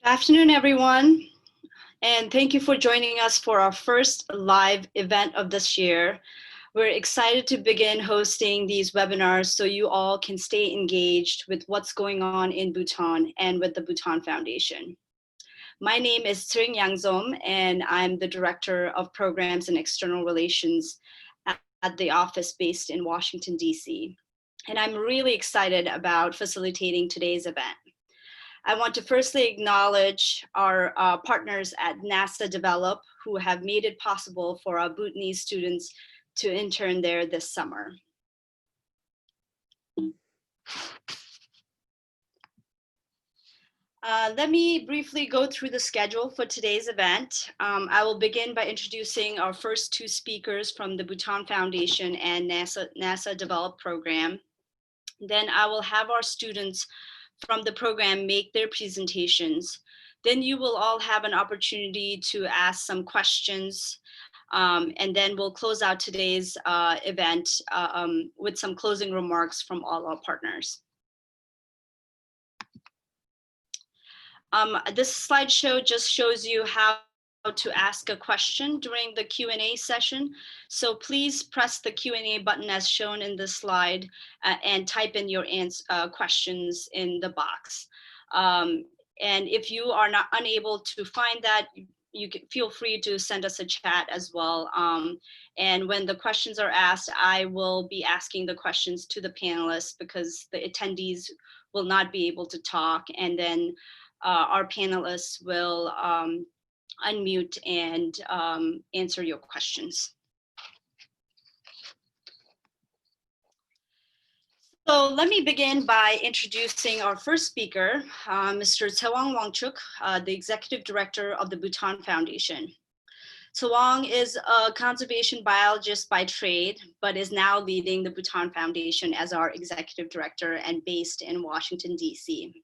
Good afternoon, everyone, and thank you for joining us for our first live event of this year. We're excited to begin hosting these webinars so you all can stay engaged with what's going on in Bhutan and with the Bhutan Foundation. My name is Tsering Yangzom, and I'm the Director of Programs and External Relations at the office based in Washington, D.C. And I'm really excited about facilitating today's event. I want to firstly acknowledge our partners at NASA Develop who have made it possible for our Bhutanese students to intern there this summer. Let me briefly go through the schedule for today's event. I will begin by introducing our first two speakers from the Bhutan Foundation and NASA Develop program. Then I will have our students from the program make their presentations. Then you will all have an opportunity to ask some questions. And then we'll close out today's event with some closing remarks from all our partners. This slideshow just shows you how to ask a question during the Q&A session. So please press the Q&A button as shown in this slide and type in your questions in the box. And if you are unable to find that, you can feel free to send us a chat as well. And when the questions are asked, I will be asking the questions to the panelists because the attendees will not be able to talk. And then our panelists will unmute and answer your questions. So let me begin by introducing our first speaker, Mr. Tawang Wong Chuk, the Executive Director of the Bhutan Foundation. Tawang is a conservation biologist by trade, but is now leading the Bhutan Foundation as our Executive Director and based in Washington, D.C.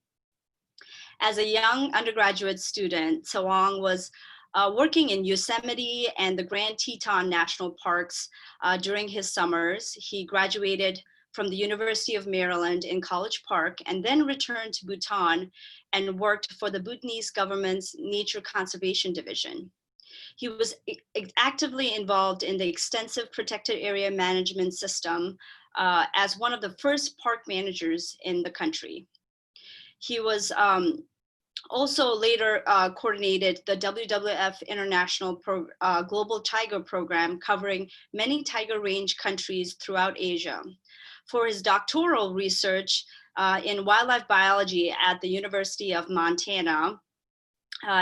As a young undergraduate student, Tawang was working in Yosemite and the Grand Teton National Parks during his summers. He graduated from the University of Maryland in College Park and then returned to Bhutan and worked for the Bhutanese government's Nature Conservation Division. He was actively involved in the extensive protected area management system as one of the first park managers in the country. He was also later coordinated the WWF International Global Tiger Program covering many tiger range countries throughout Asia. For his doctoral research in wildlife biology at the University of Montana,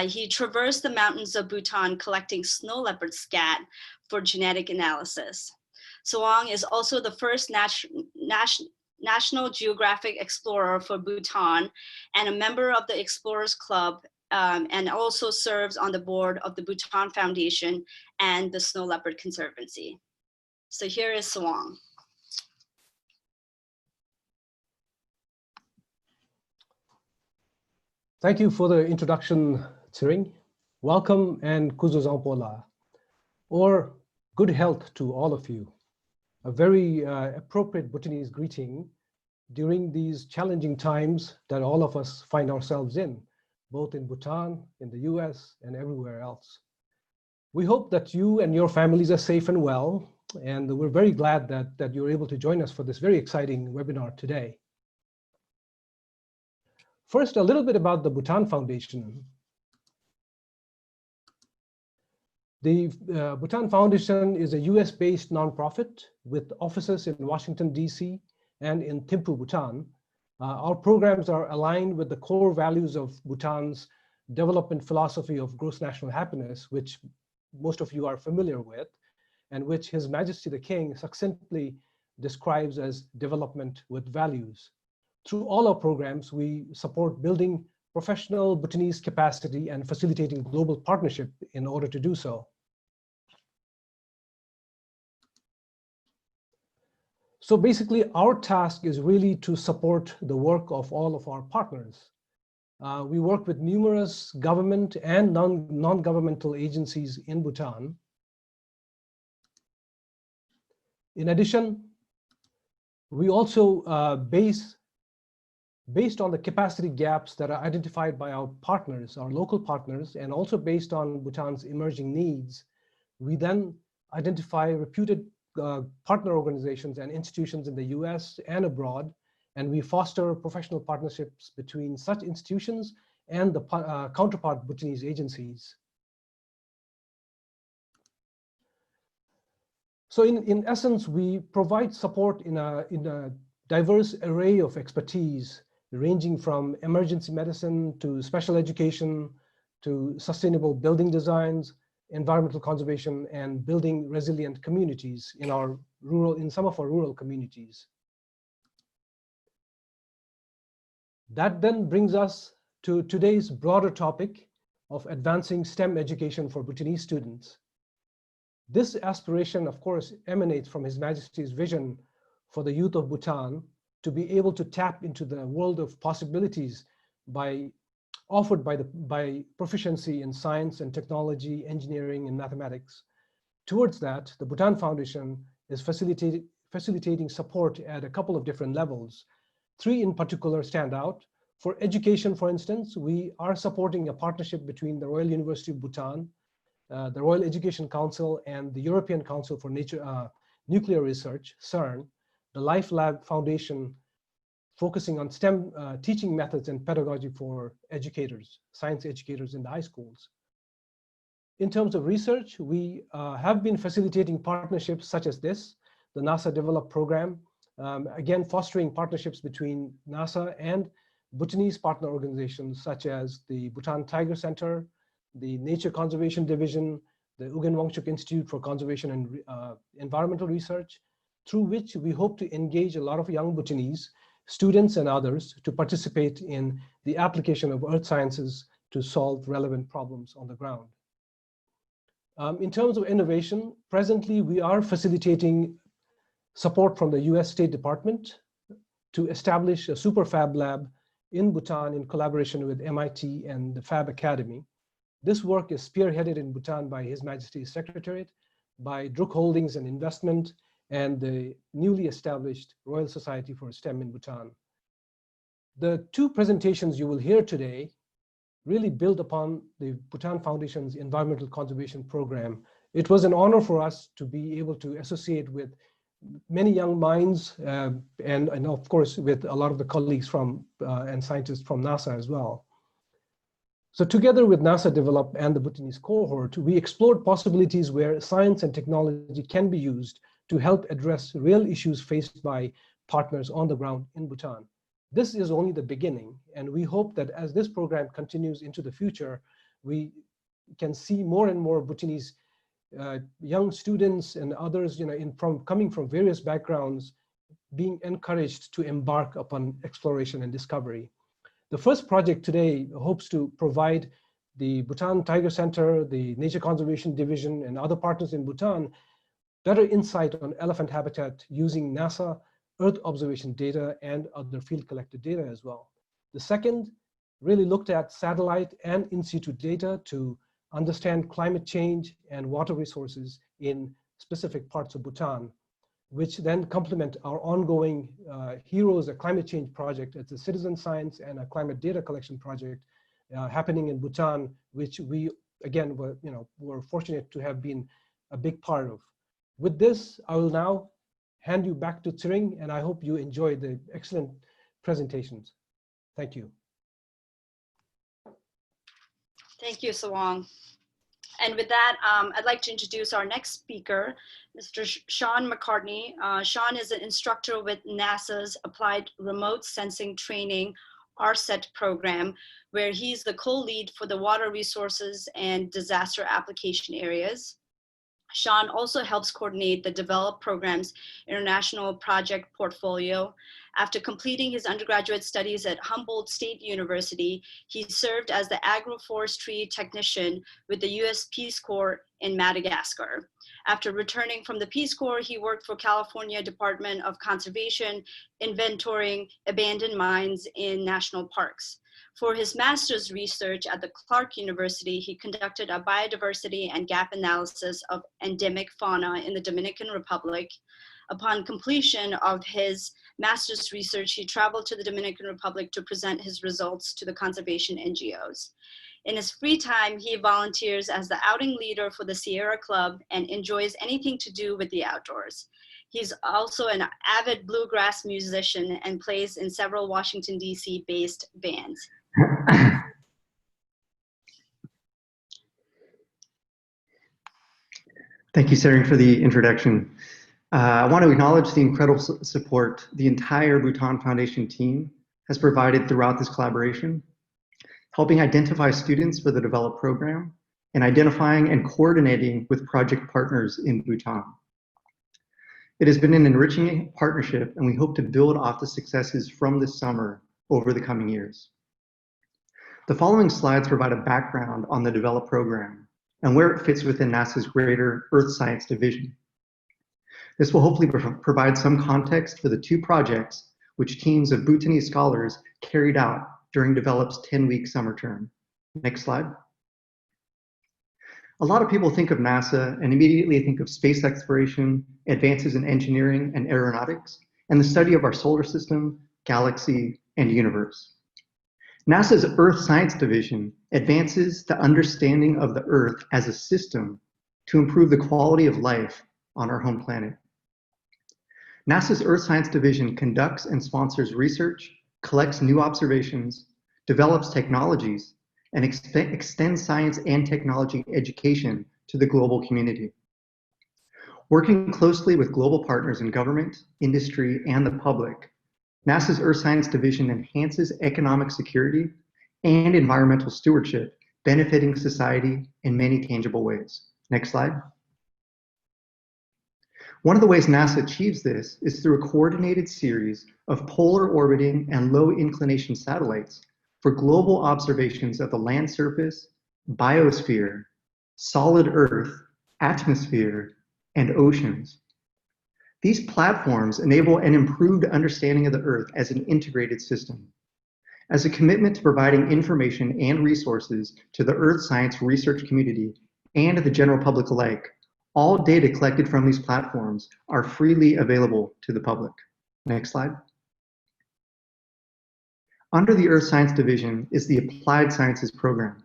he traversed the mountains of Bhutan collecting snow leopard scat for genetic analysis. Tawang is also the first National Geographic Explorer for Bhutan and a member of the Explorers Club and also serves on the board of the Bhutan Foundation and the Snow Leopard Conservancy. So here is Tawang. Thank you for the introduction, Tsering. Welcome and kuzo zampola, or good health to all of you. A very appropriate Bhutanese greeting during these challenging times that all of us find ourselves in, both in Bhutan, in the US, and everywhere else. We hope that you and your families are safe and well, and we're very glad that you're able to join us for this very exciting webinar today. First, a little bit about the Bhutan Foundation. The Bhutan Foundation is a US-based nonprofit with offices in Washington, D.C. and in Thimphu, Bhutan. Our programs are aligned with the core values of Bhutan's development philosophy of gross national happiness, which most of you are familiar with, and which His Majesty the King succinctly describes as development with values. Through all our programs, we support building professional Bhutanese capacity and facilitating global partnership in order to do so. So basically, our task is really to support the work of all of our partners. We work with numerous government and non-governmental agencies in Bhutan. In addition, we also base Based on the capacity gaps that are identified by our partners, our local partners, and also based on Bhutan's emerging needs, we then identify reputed partner organizations and institutions in the US and abroad, and we foster professional partnerships between such institutions and the counterpart Bhutanese agencies. So in essence, we provide support in a diverse array of expertise, ranging from emergency medicine to special education to sustainable building designs, environmental conservation, and building resilient communities in some of our rural communities. That then brings us to today's broader topic of advancing STEM education for Bhutanese students. This aspiration, of course, emanates from His Majesty's vision for the youth of Bhutan to be able to tap into the world of possibilities offered by proficiency in science and technology, engineering, and mathematics. Towards that, the Bhutan Foundation is facilitating support at a couple of different levels. 3 in particular stand out. For education, for instance, we are supporting a partnership between the Royal University of Bhutan, the Royal Education Council, and the European Council for Nuclear Research, CERN, the Life Lab Foundation, focusing on STEM teaching methods and pedagogy for educators, science educators in the high schools. In terms of research, we have been facilitating partnerships such as this, the NASA Develop Program, again, fostering partnerships between NASA and Bhutanese partner organizations such as the Bhutan Tiger Center, the Nature Conservation Division, the Wong Institute for Conservation and Environmental Research, through which we hope to engage a lot of young Bhutanese students and others to participate in the application of earth sciences to solve relevant problems on the ground. In terms of innovation, presently we are facilitating support from the US State Department to establish a super fab lab in Bhutan in collaboration with MIT and the Fab Academy. This work is spearheaded in Bhutan by His Majesty's Secretariat, by Druk Holdings and Investment, and the newly established Royal Society for STEM in Bhutan. The 2 presentations you will hear today really build upon the Bhutan Foundation's Environmental Conservation Program. It was an honor for us to be able to associate with many young minds and of course with a lot of the colleagues from and scientists from NASA as well. So together with NASA Develop and the Bhutanese cohort, we explored possibilities where science and technology can be used to help address real issues faced by partners on the ground in Bhutan. This is only the beginning, and we hope that as this program continues into the future, we can see more and more Bhutanese young students and others, coming from various backgrounds, being encouraged to embark upon exploration and discovery. The first project today hopes to provide the Bhutan Tiger Center, the Nature Conservation Division, and other partners in Bhutan better insight on elephant habitat using NASA Earth observation data and other field collected data as well. The second really looked at satellite and in situ data to understand climate change and water resources in specific parts of Bhutan, which then complement our ongoing HEROES, a climate change project. It's a citizen science and a climate data collection project happening in Bhutan, which we, again, were fortunate to have been a big part of. With this, I will now hand you back to Tsering, and I hope you enjoyed the excellent presentations. Thank you. Thank you, Sawang. And with that, I'd like to introduce our next speaker, Mr. Sean McCartney. Sean is an instructor with NASA's Applied Remote Sensing Training RSET program, where he's the co-lead for the water resources and disaster application areas. Sean also helps coordinate the Develop Program's international project portfolio. After completing his undergraduate studies at Humboldt State University, he served as the agroforestry technician with the US Peace Corps in Madagascar. After returning from the Peace Corps, he worked for California Department of Conservation, inventorying abandoned mines in national parks. For his master's research at the Clark University, he conducted a biodiversity and gap analysis of endemic fauna in the Dominican Republic. Upon completion of his master's research, he traveled to the Dominican Republic to present his results to the conservation NGOs. In his free time, he volunteers as the outing leader for the Sierra Club and enjoys anything to do with the outdoors. He's also an avid bluegrass musician and plays in several Washington, D.C. based bands. Thank you, Seren, for the introduction. I want to acknowledge the incredible support the entire Bhutan Foundation team has provided throughout this collaboration, helping identify students for the Develop program and identifying and coordinating with project partners in Bhutan. It has been an enriching partnership, and we hope to build off the successes from this summer over the coming years. The following slides provide a background on the Develop program and where it fits within NASA's greater Earth Science division. This will hopefully provide some context for the two projects which teams of Bhutanese scholars carried out during Develop's 10-week summer term. Next slide. A lot of people think of NASA and immediately think of space exploration, advances in engineering and aeronautics, and the study of our solar system, galaxy, and universe. NASA's Earth Science division advances the understanding of the Earth as a system to improve the quality of life on our home planet. NASA's Earth Science division conducts and sponsors research, collects new observations, develops technologies, and extends science and technology education to the global community. Working closely with global partners in government, industry, and the public, NASA's Earth Science division enhances economic security and environmental stewardship, benefiting society in many tangible ways. Next slide. One of the ways NASA achieves this is through a coordinated series of polar orbiting and low inclination satellites for global observations of the land surface, biosphere, solid Earth, atmosphere, and oceans. These platforms enable an improved understanding of the Earth as an integrated system. As a commitment to providing information and resources to the Earth Science research community and the general public alike, all data collected from these platforms are freely available to the public. Next slide. Under the Earth Science division is the Applied Sciences program.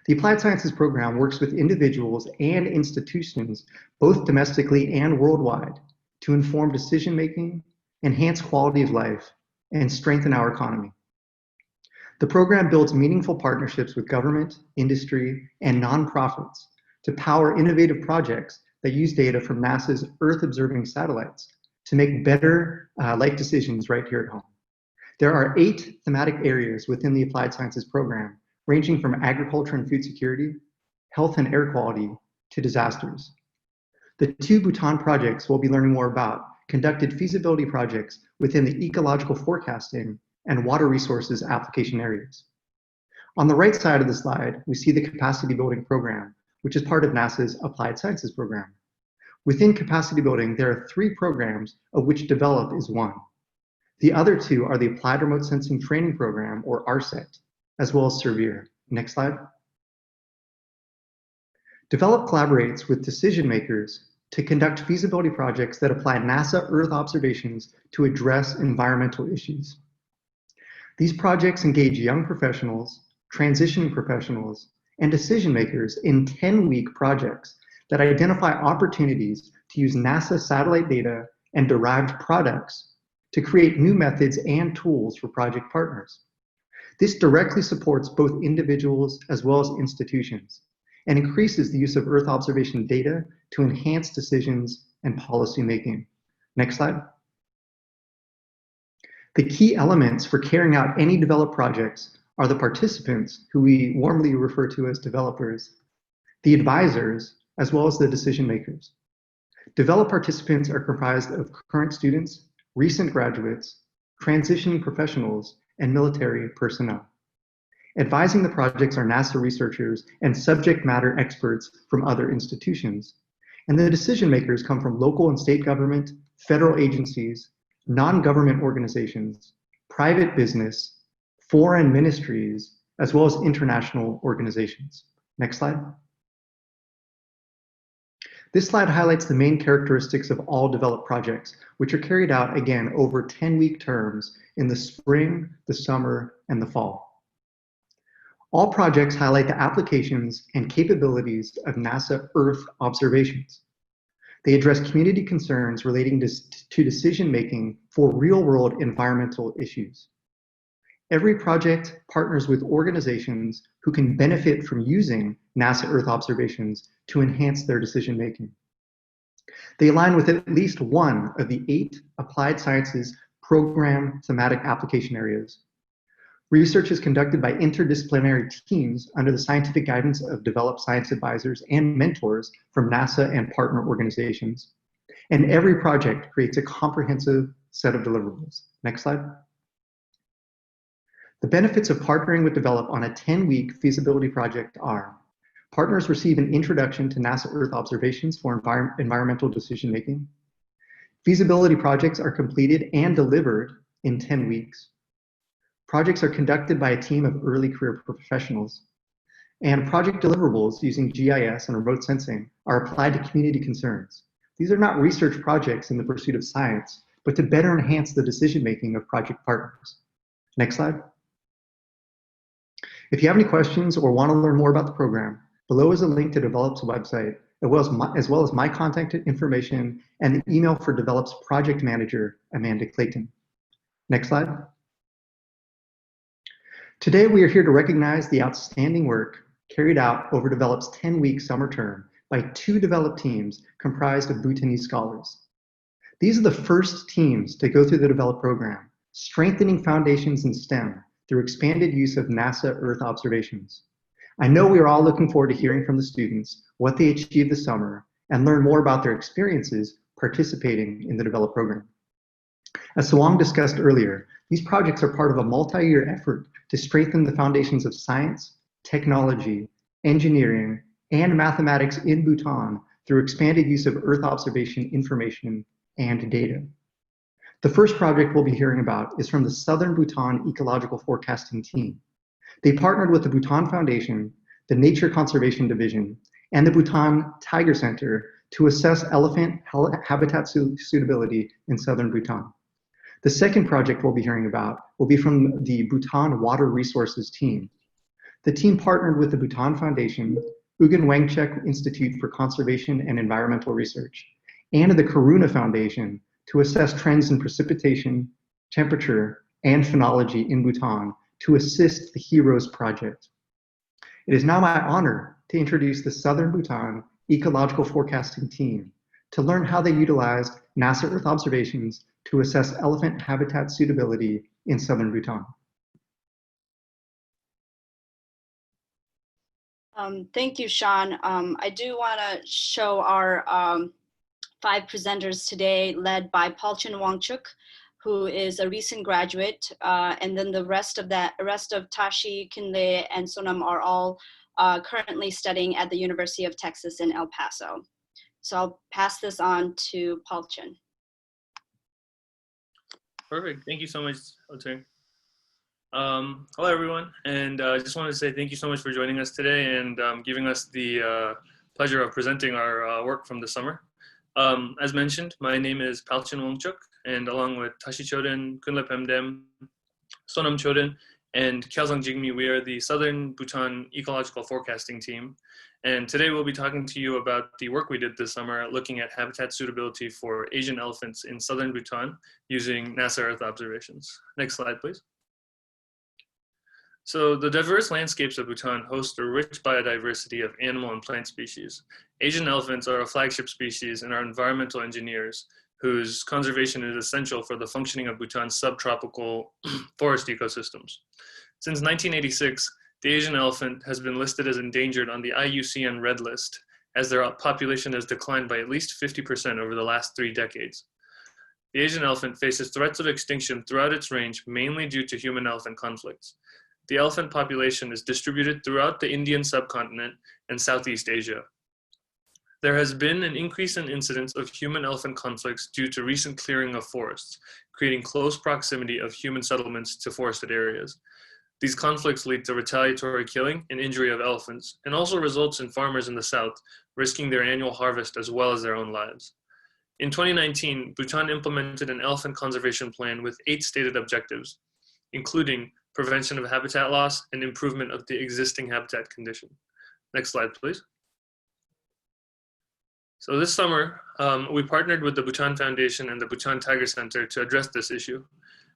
The Applied Sciences program works with individuals and institutions, both domestically and worldwide, to inform decision-making, enhance quality of life, and strengthen our economy. The program builds meaningful partnerships with government, industry, and nonprofits to power innovative projects that use data from NASA's Earth-observing satellites to make better life decisions right here at home. There are 8 thematic areas within the Applied Sciences program, ranging from agriculture and food security, health and air quality, to disasters. The 2 Bhutan projects we'll be learning more about conducted feasibility projects within the ecological forecasting and water resources application areas. On the right side of the slide, we see the capacity building program, which is part of NASA's Applied Sciences program. Within capacity building, there are 3 programs, of which Develop is one. The other 2 are the Applied Remote Sensing Training Program, or RSET, as well as Surveyor. Next slide. Develop collaborates with decision makers to conduct feasibility projects that apply NASA Earth observations to address environmental issues. These projects engage young professionals, transitioning professionals, and decision makers in 10-week projects that identify opportunities to use NASA satellite data and derived products to create new methods and tools for project partners. This directly supports both individuals as well as institutions and increases the use of Earth observation data to enhance decisions and policy making. Next slide. The key elements for carrying out any Develop projects are the participants, who we warmly refer to as developers, the advisors, as well as the decision makers. Develop participants are comprised of current students, recent graduates, transitioning professionals, and military personnel. Advising the projects are NASA researchers and subject matter experts from other institutions. And the decision makers come from local and state government, federal agencies, non-government organizations, private business, foreign ministries, as well as international organizations. Next slide. This slide highlights the main characteristics of all developed projects, which are carried out again over 10-week terms in the spring, the summer, and the fall. All projects highlight the applications and capabilities of NASA Earth observations. They address community concerns relating to decision-making for real-world environmental issues. Every project partners with organizations who can benefit from using NASA Earth observations to enhance their decision-making. They align with at least one of the 8 applied sciences program thematic application areas. Research is conducted by interdisciplinary teams under the scientific guidance of developed science advisors and mentors from NASA and partner organizations. And every project creates a comprehensive set of deliverables. Next slide. The benefits of partnering with Develop on a 10-week feasibility project are: partners receive an introduction to NASA Earth observations for environmental decision-making. Feasibility projects are completed and delivered in 10 weeks. Projects are conducted by a team of early career professionals. And project deliverables using GIS and remote sensing are applied to community concerns. These are not research projects in the pursuit of science, but to better enhance the decision-making of project partners. Next slide. If you have any questions or want to learn more about the program, below is a link to Develop's website, as well as my contact information and the email for Develop's project manager, Amanda Clayton. Next slide. Today, we are here to recognize the outstanding work carried out over Develop's 10-week summer term by 2 Develop teams comprised of Bhutanese scholars. These are the first teams to go through the Develop program, strengthening foundations in STEM through expanded use of NASA Earth observations. I know we are all looking forward to hearing from the students what they achieved this summer and learn more about their experiences participating in the Develop program. As Tawang discussed earlier, these projects are part of a multi-year effort to strengthen the foundations of science, technology, engineering, and mathematics in Bhutan through expanded use of Earth observation information and data. The first project we'll be hearing about is from the Southern Bhutan Ecological Forecasting Team. They partnered with the Bhutan Foundation, the Nature Conservation Division, and the Bhutan Tiger Center to assess elephant habitat suitability in southern Bhutan. The second project we'll be hearing about will be from the Bhutan Water Resources team. The team partnered with the Bhutan Foundation, Ugan Wangchuk Institute for Conservation and Environmental Research, and the Karuna Foundation to assess trends in precipitation, temperature, and phenology in Bhutan to assist the HEROES project. It is now my honor to introduce the Southern Bhutan Ecological Forecasting Team to learn how they utilized NASA Earth observations to assess elephant habitat suitability in southern Bhutan. Thank you, Sean. I do want to show our 5 presenters today, led by Chen Chuk, who is a recent graduate, and then the rest of Tashi, Kinle, and Sonam are all currently studying at the University of Texas in El Paso. So I'll pass this on to Chen. Perfect. Thank you so much, Oter. Hello, everyone. And I just wanted to say thank you so much for joining us today and giving us the pleasure of presenting our work from the summer. As mentioned, my name is Chen Chuk, and along with Tashi Choden, Kunle Pemdem, Sonam Choden, and Kyaelzang Jigme, we are the Southern Bhutan Ecological Forecasting Team. And today we'll be talking to you about the work we did this summer looking at habitat suitability for Asian elephants in southern Bhutan using NASA Earth observations. Next slide, please. So the diverse landscapes of Bhutan host a rich biodiversity of animal and plant species. Asian elephants are a flagship species and are environmental engineers whose conservation is essential for the functioning of Bhutan's subtropical forest ecosystems. Since 1986, the Asian elephant has been listed as endangered on the IUCN Red List, as their population has declined by at least 50% over the last 3 decades. The Asian elephant faces threats of extinction throughout its range, mainly due to human-elephant conflicts. The elephant population is distributed throughout the Indian subcontinent and Southeast Asia. There has been an increase in incidence of human-elephant conflicts due to recent clearing of forests, creating close proximity of human settlements to forested areas. These conflicts lead to retaliatory killing and injury of elephants, and also results in farmers in the south risking their annual harvest as well as their own lives. In 2019, Bhutan implemented an elephant conservation plan with 8 stated objectives, including prevention of habitat loss and improvement of the existing habitat condition. Next slide, please. So this summer, we partnered with the Bhutan Foundation and the Bhutan Tiger Center to address this issue.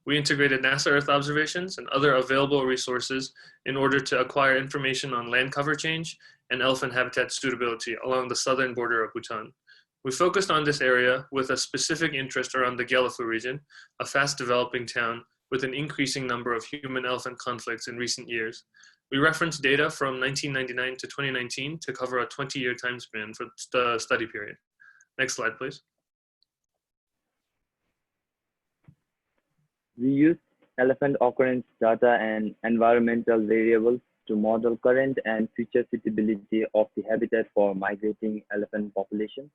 We integrated NASA Earth observations and other available resources in order to acquire information on land cover change and elephant habitat suitability along the southern border of Bhutan. We focused on this area with a specific interest around the Gyalafou region, a fast developing town with an increasing number of human-elephant conflicts in recent years. We referenced data from 1999 to 2019 to cover a 20-year time span for the study period. Next slide, please. We used elephant occurrence data and environmental variables to model current and future suitability of the habitat for migrating elephant populations.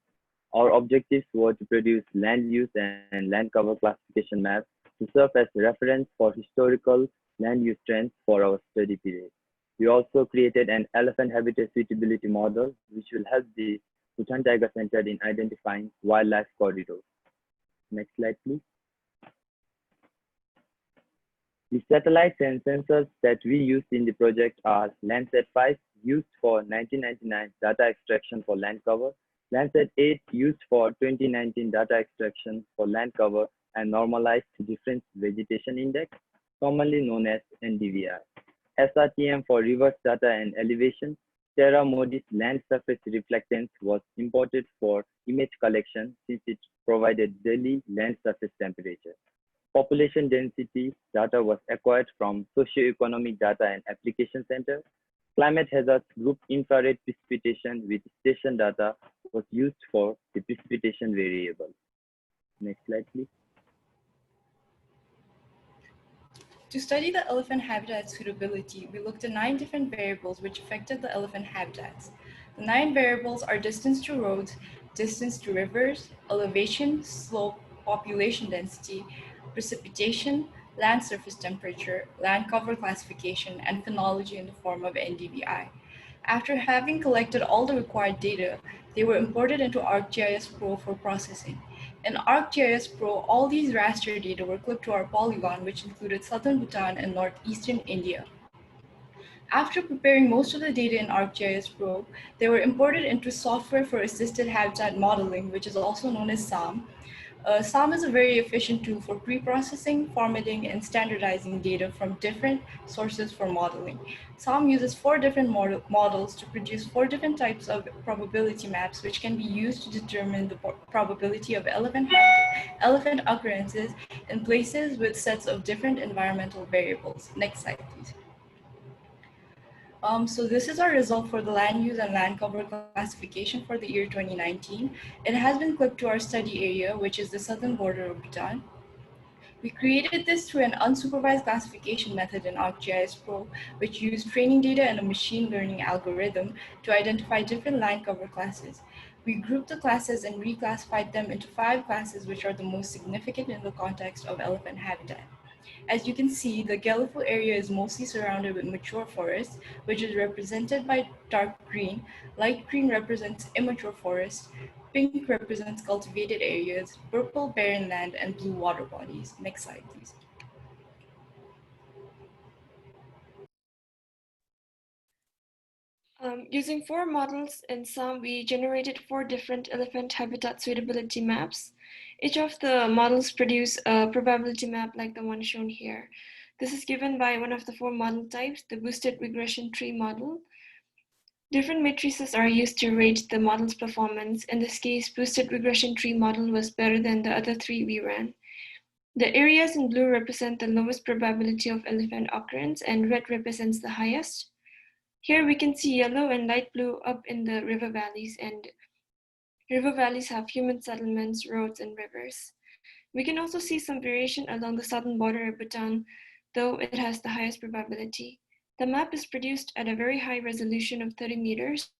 Our objectives were to produce land use and land cover classification maps to serve as reference for historical land use trends for our study period. We also created an elephant habitat suitability model, which will help the Bhutan Tiger Center in identifying wildlife corridors. Next slide, please. The satellites and sensors that we used in the project are Landsat 5, used for 1999 data extraction for land cover, Landsat 8, used for 2019 data extraction for land cover and normalized difference vegetation index, commonly known as NDVI. SRTM for reverse data and elevation. Terra Modis land surface reflectance was imported for image collection since it provided daily land surface temperature. Population density data was acquired from Socioeconomic Data and Application Center. Climate hazards group infrared precipitation with station data was used for the precipitation variable. Next slide, please. To study the elephant habitat suitability, we looked at 9 different variables which affected the elephant habitats. The 9 variables are distance to roads, distance to rivers, elevation, slope, population density, precipitation, land surface temperature, land cover classification, and phenology in the form of NDVI. After having collected all the required data, they were imported into ArcGIS Pro for processing. In ArcGIS Pro, all these raster data were clipped to our polygon, which included southern Bhutan and northeastern India. After preparing most of the data in ArcGIS Pro, they were imported into software for assisted habitat modeling, which is also known as SAM. SAM is a very efficient tool for pre-processing, formatting, and standardizing data from different sources for modeling. SAM uses 4 different models to produce 4 different types of probability maps, which can be used to determine the probability of elephant occurrences in places with sets of different environmental variables. Next slide, please. So this is our result for the land use and land cover classification for the year 2019. It has been clipped to our study area, which is the southern border of Bhutan. We created this through an unsupervised classification method in ArcGIS Pro, which used training data and a machine learning algorithm to identify different land cover classes. We grouped the classes and reclassified them into 5 classes, which are the most significant in the context of elephant habitat. As you can see, the Gyalafou area is mostly surrounded with mature forests, which is represented by dark green. Light green represents immature forest, pink represents cultivated areas, purple barren land, and blue water bodies. Next slide, please. Using 4 models in SAM, we generated 4 different elephant habitat suitability maps. Each of the models produce a probability map like the one shown here. This is given by one of the 4 model types, the boosted regression tree model. Different matrices are used to rate the model's performance. In this case, boosted regression tree model was better than the other 3 we ran. The areas in blue represent the lowest probability of elephant occurrence, and red represents the highest. Here we can see yellow and light blue up in the river valleys, and river valleys have human settlements, roads, and rivers. We can also see some variation along the southern border of Bhutan, though it has the highest probability. The map is produced at a very high resolution of 30 meters,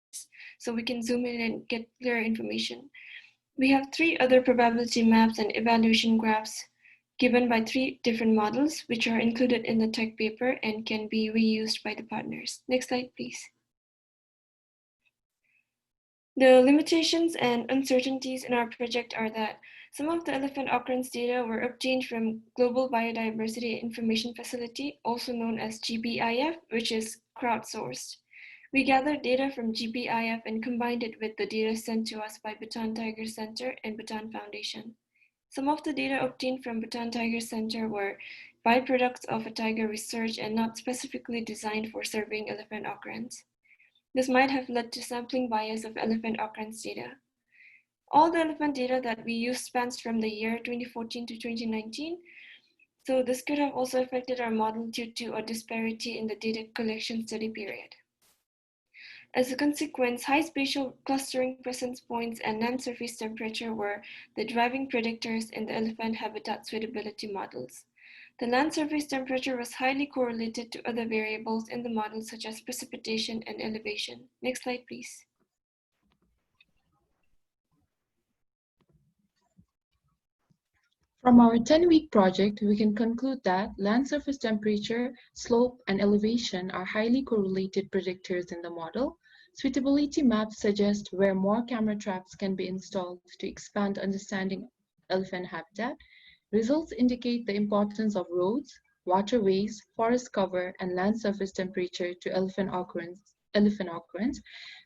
so we can zoom in and get clear information. We have 3 other probability maps and evaluation graphs given by 3 different models, which are included in the tech paper and can be reused by the partners. Next slide, please. The limitations and uncertainties in our project are that some of the elephant occurrence data were obtained from Global Biodiversity Information Facility, also known as GBIF, which is crowdsourced. We gathered data from GBIF and combined it with the data sent to us by Bhutan Tiger Center and Bhutan Foundation. Some of the data obtained from Bhutan Tiger Center were byproducts of a tiger research and not specifically designed for surveying elephant occurrence. This might have led to sampling bias of elephant occurrence data. All the elephant data that we used spans from the year 2014 to 2019, so this could have also affected our model due to a disparity in the data collection study period. As a consequence, high spatial clustering presence points and land surface temperature were the driving predictors in the elephant habitat suitability models. The land surface temperature was highly correlated to other variables in the model, such as precipitation and elevation. Next slide, please. From our 10-week project, we can conclude that land surface temperature, slope, and elevation are highly correlated predictors in the model. Suitability maps suggest where more camera traps can be installed to expand understanding elephant habitat. Results indicate the importance of roads, waterways, forest cover, and land surface temperature to elephant occurrence.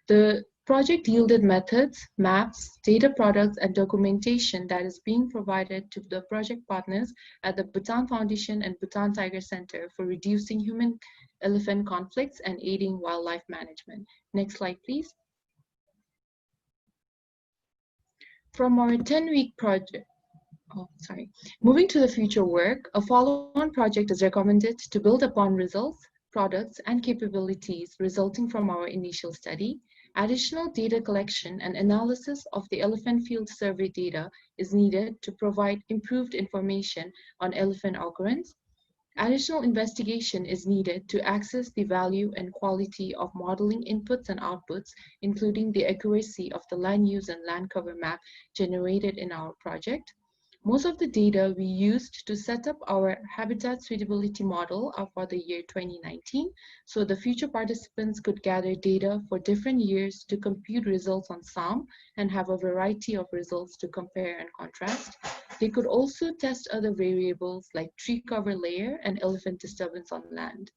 The project yielded methods, maps, data products, and documentation that is being provided to the project partners at the Bhutan Foundation and Bhutan Tiger Center for reducing human-elephant conflicts and aiding wildlife management. Next slide, please. From our 10-week project, moving to the future work, a follow-on project is recommended to build upon results, products, and capabilities resulting from our initial study. Additional data collection and analysis of the elephant field survey data is needed to provide improved information on elephant occurrence. Additional investigation is needed to access the value and quality of modeling inputs and outputs, including the accuracy of the land use and land cover map generated in our project. Most of the data we used to set up our habitat suitability model are for the year 2019, so the future participants could gather data for different years to compute results on SAM and have a variety of results to compare and contrast. They could also test other variables like tree cover layer and elephant disturbance on land.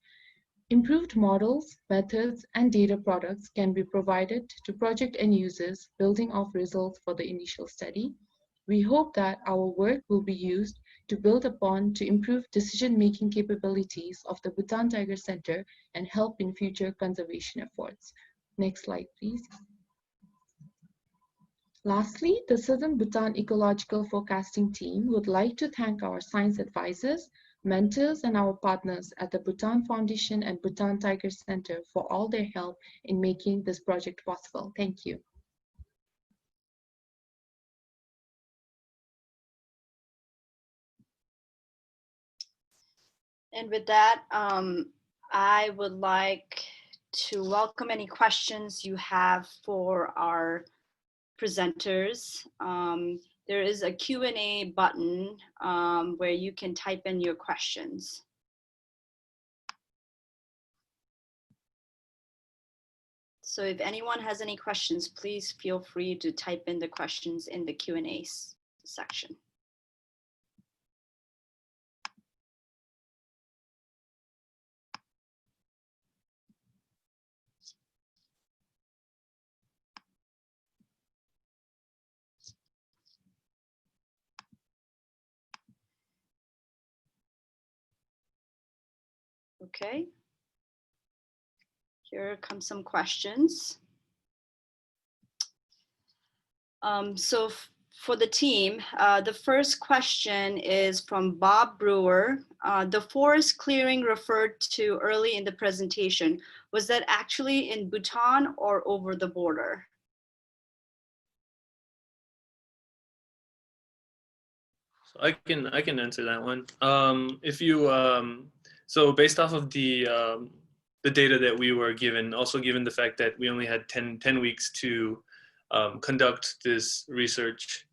Improved models, methods, and data products can be provided to project end users building off results for the initial study. We hope that our work will be used to build upon to improve decision-making capabilities of the Bhutan Tiger Center and help in future conservation efforts. Next slide, please. Lastly, the Southern Bhutan Ecological Forecasting Team would like to thank our science advisors, mentors, and our partners at the Bhutan Foundation and Bhutan Tiger Center for all their help in making this project possible. Thank you. And with that, I would like to welcome any questions you have for our presenters. There is a Q&A button where you can type in your questions. So if anyone has any questions, please feel free to type in the questions in the Q&A section. Okay, here come some questions. So for the team, the first question is from Bob Brewer. The forest clearing referred to early in the presentation, was that actually in Bhutan or over the border? So I can answer that one. If you so based off of the data that we were given, also given the fact that we only had 10 weeks to conduct this research,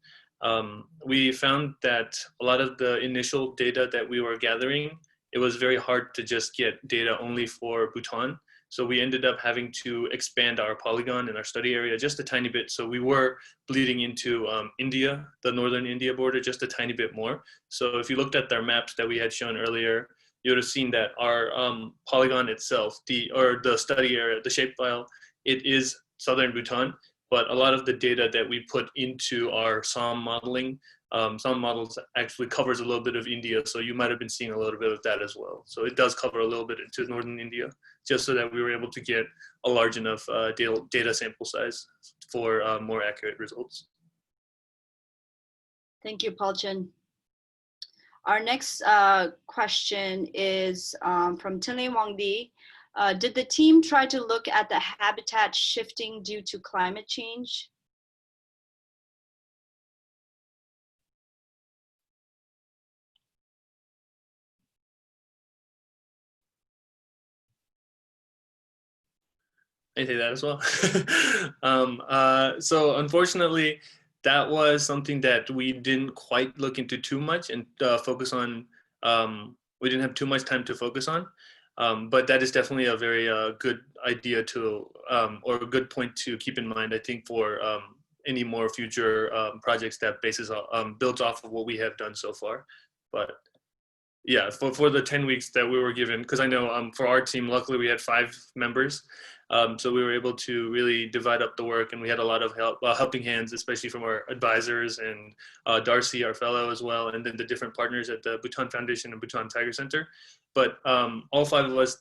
we found that a lot of the initial data that we were gathering, it was very hard to just get data only for Bhutan. So we ended up having to expand our polygon in our study area just a tiny bit. So we were bleeding into India, the northern India border, just a tiny bit more. So if you looked at our maps that we had shown earlier, you would have seen that our polygon itself, the study area, the shapefile, it is southern Bhutan, but a lot of the data that we put into our SOM modeling, SOM models actually covers a little bit of India, so you might have been seeing a little bit of that as well. So it does cover a little bit into northern India, just so that we were able to get a large enough data sample size for more accurate results. Thank you, Paul-Chen. Our next question is from Tinley Wong Di. Did the team try to look at the habitat shifting due to climate change? I say that as well. So unfortunately, that was something that we didn't quite look into too much and focus on. We didn't have too much time to focus on, but that is definitely a very good idea to, or a good point to keep in mind, I think, for any more future projects that builds off of what we have done so far. But yeah, for the 10 weeks that we were given, because I know for our team, luckily we had 5 members. So we were able to really divide up the work, and we had a lot of helping hands, especially from our advisors and Darcy, our fellow as well, and then the different partners at the Bhutan Foundation and Bhutan Tiger Center. But all 5 of us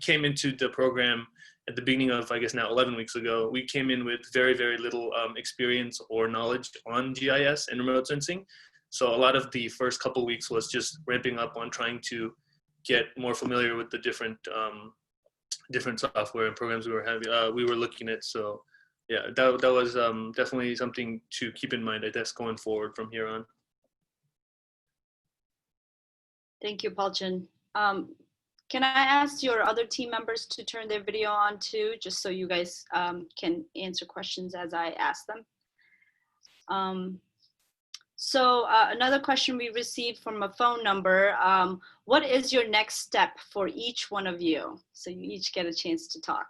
came into the program at the beginning of, I guess now 11 weeks ago. We came in with very, very little experience or knowledge on GIS and remote sensing. So a lot of the first couple weeks was just ramping up on trying to get more familiar with the different software and programs we were looking at. So yeah, that was definitely something to keep in mind, I guess, going forward from here on. Thank you, Paul-Chen. Can I ask your other team members to turn their video on too, just so you guys can answer questions as I ask them? So another question we received from a phone number, what is your next step for each one of you? So you each get a chance to talk.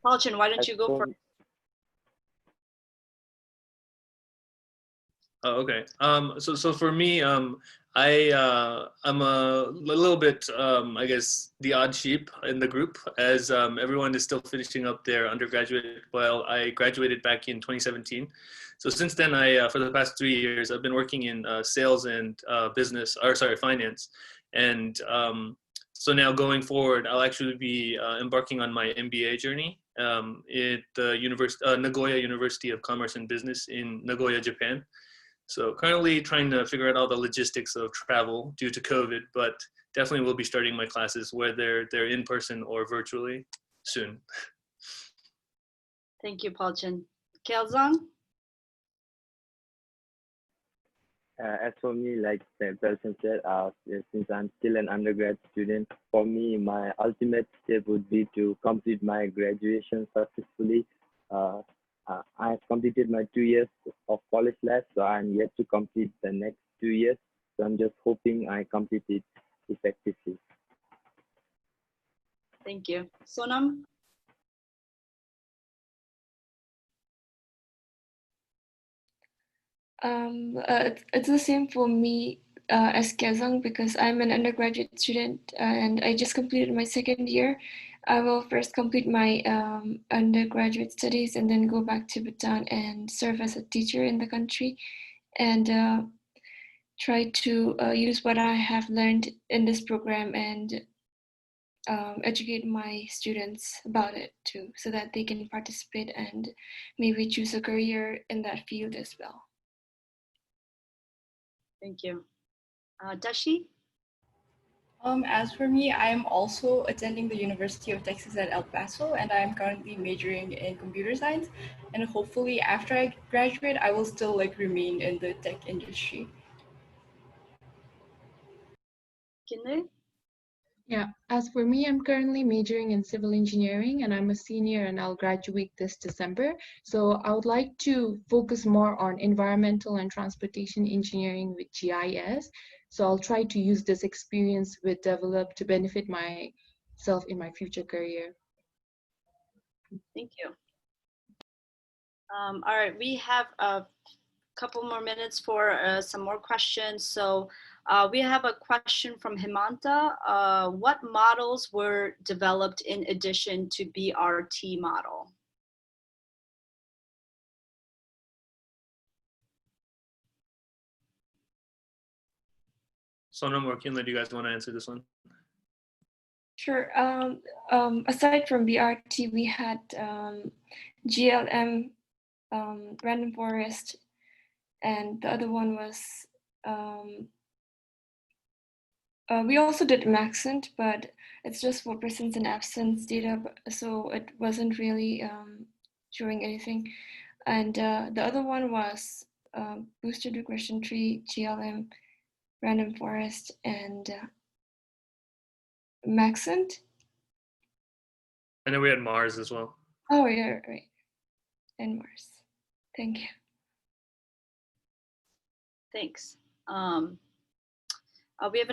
Paul-Chen, why don't you go first? Oh, okay. So for me, I'm a little bit, I guess, the odd sheep in the group, as everyone is still finishing up their undergraduate. Well, I graduated back in 2017. So since then, for the past 3 years, I've been working in sales and finance. And so now going forward, I'll actually be embarking on my MBA journey at the Nagoya University of Commerce and Business in Nagoya, Japan. So currently trying to figure out all the logistics of travel due to COVID, but definitely will be starting my classes, whether they're in person or virtually, soon. Thank you, Paul-Chen. Kyeolsung? As for me, like the person said, since I'm still an undergrad student, for me, my ultimate step would be to complete my graduation successfully. I have completed my 2 years of college life, so I'm yet to complete the next 2 years. So I'm just hoping I complete it effectively. Thank you. Sonam? It's the same for me as Kyeolsung, because I'm an undergraduate student and I just completed my 2nd year. I will first complete my undergraduate studies and then go back to Bhutan and serve as a teacher in the country, and try to use what I have learned in this program and educate my students about it too, so that they can participate and maybe choose a career in that field as well. Thank you. Dashi? As for me, I'm also attending the University of Texas at El Paso, and I'm currently majoring in computer science. And hopefully after I graduate, I will still remain in the tech industry. Kinle? Yeah, as for me, I'm currently majoring in civil engineering and I'm a senior and I'll graduate this December. So I would like to focus more on environmental and transportation engineering with GIS. So I'll try to use this experience with develop to benefit myself in my future career. Thank you. All right, we have a couple more minutes for some more questions. So we have a question from Himanta. What models were developed in addition to BRT model? Sonam or Kinla, do you guys want to answer this one? Sure. Aside from BRT, we had GLM, random forest, and the other one was, we also did Maxent, but it's just for presence and absence data, so it wasn't really showing anything. And the other one was boosted regression tree, GLM, random forest, and Maxent. And then we had Mars as well. Oh, yeah, right. And Mars. Thank you. Thanks. We have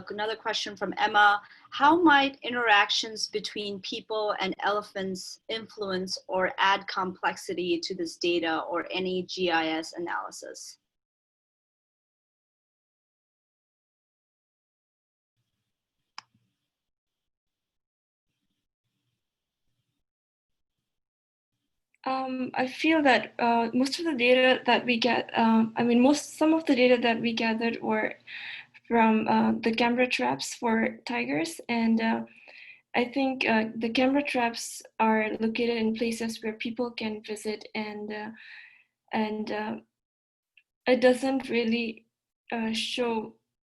another question from Emma. How might interactions between people and elephants influence or add complexity to this data or any GIS analysis? I feel that most of the data that we get, some of the data that we gathered were from the camera traps for tigers. And I think the camera traps are located in places where people can visit, and it doesn't really show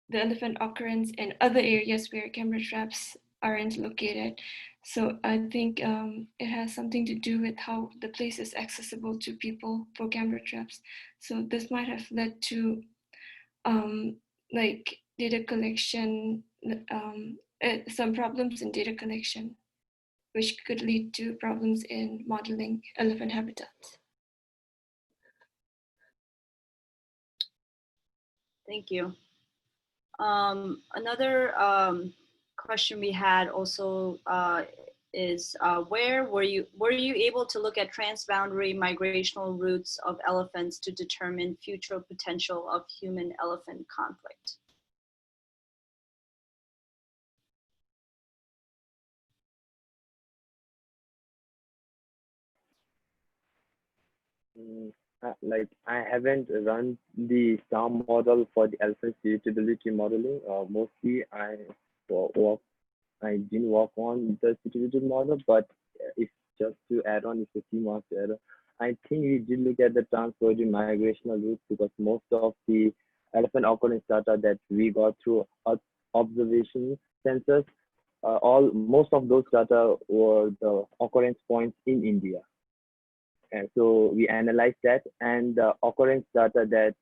the elephant occurrence in other areas where camera traps aren't located. So I think it has something to do with how the place is accessible to people for camera traps. So this might have led to like data collection, some problems in data collection, which could lead to problems in modeling elephant habitats. Thank you. Another question we had also is where were you able to look at transboundary migrational routes of elephants to determine future potential of human-elephant conflict? Like I haven't run the STAR model for the elephant suitability modeling. Mostly I didn't work on the suitability model, but if just to add on, if the team wants to add on, I think we did look at the transboundary migrational routes because most of the elephant occurrence data that we got through observation sensors, most of those data were the occurrence points in India. And so we analyzed that, and the occurrence data that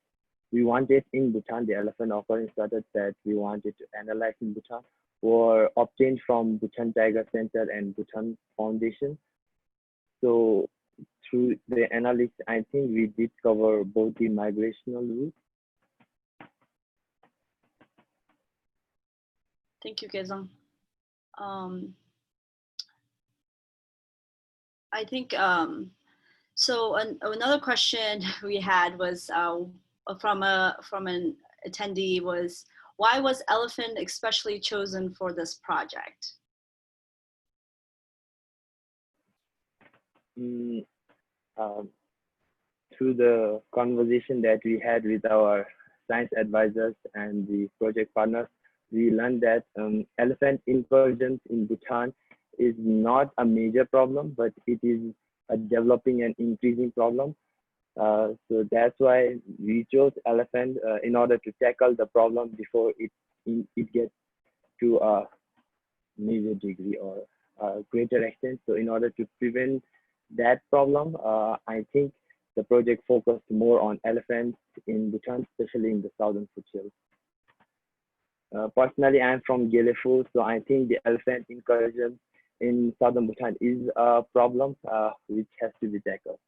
we wanted in Bhutan, the elephant occurrence data that we wanted to analyze in Bhutan were obtained from Bhutan Tiger Center and Bhutan Foundation. So through the analysis, I think we did cover both the migrational routes. Thank you, Gezang. I think so. Another question we had was from an attendee was, why was elephant especially chosen for this project? Through the conversation that we had with our science advisors and the project partners, we learned that elephant incursions in Bhutan is not a major problem, but it is a developing and increasing problem. So that's why we chose elephant in order to tackle the problem before it gets to a major degree or a greater extent. So in order to prevent that problem, I think the project focused more on elephants in Bhutan, especially in the southern foothills. Personally, I'm from Gelefu, so I think the elephant incursion in southern Bhutan is a problem which has to be tackled.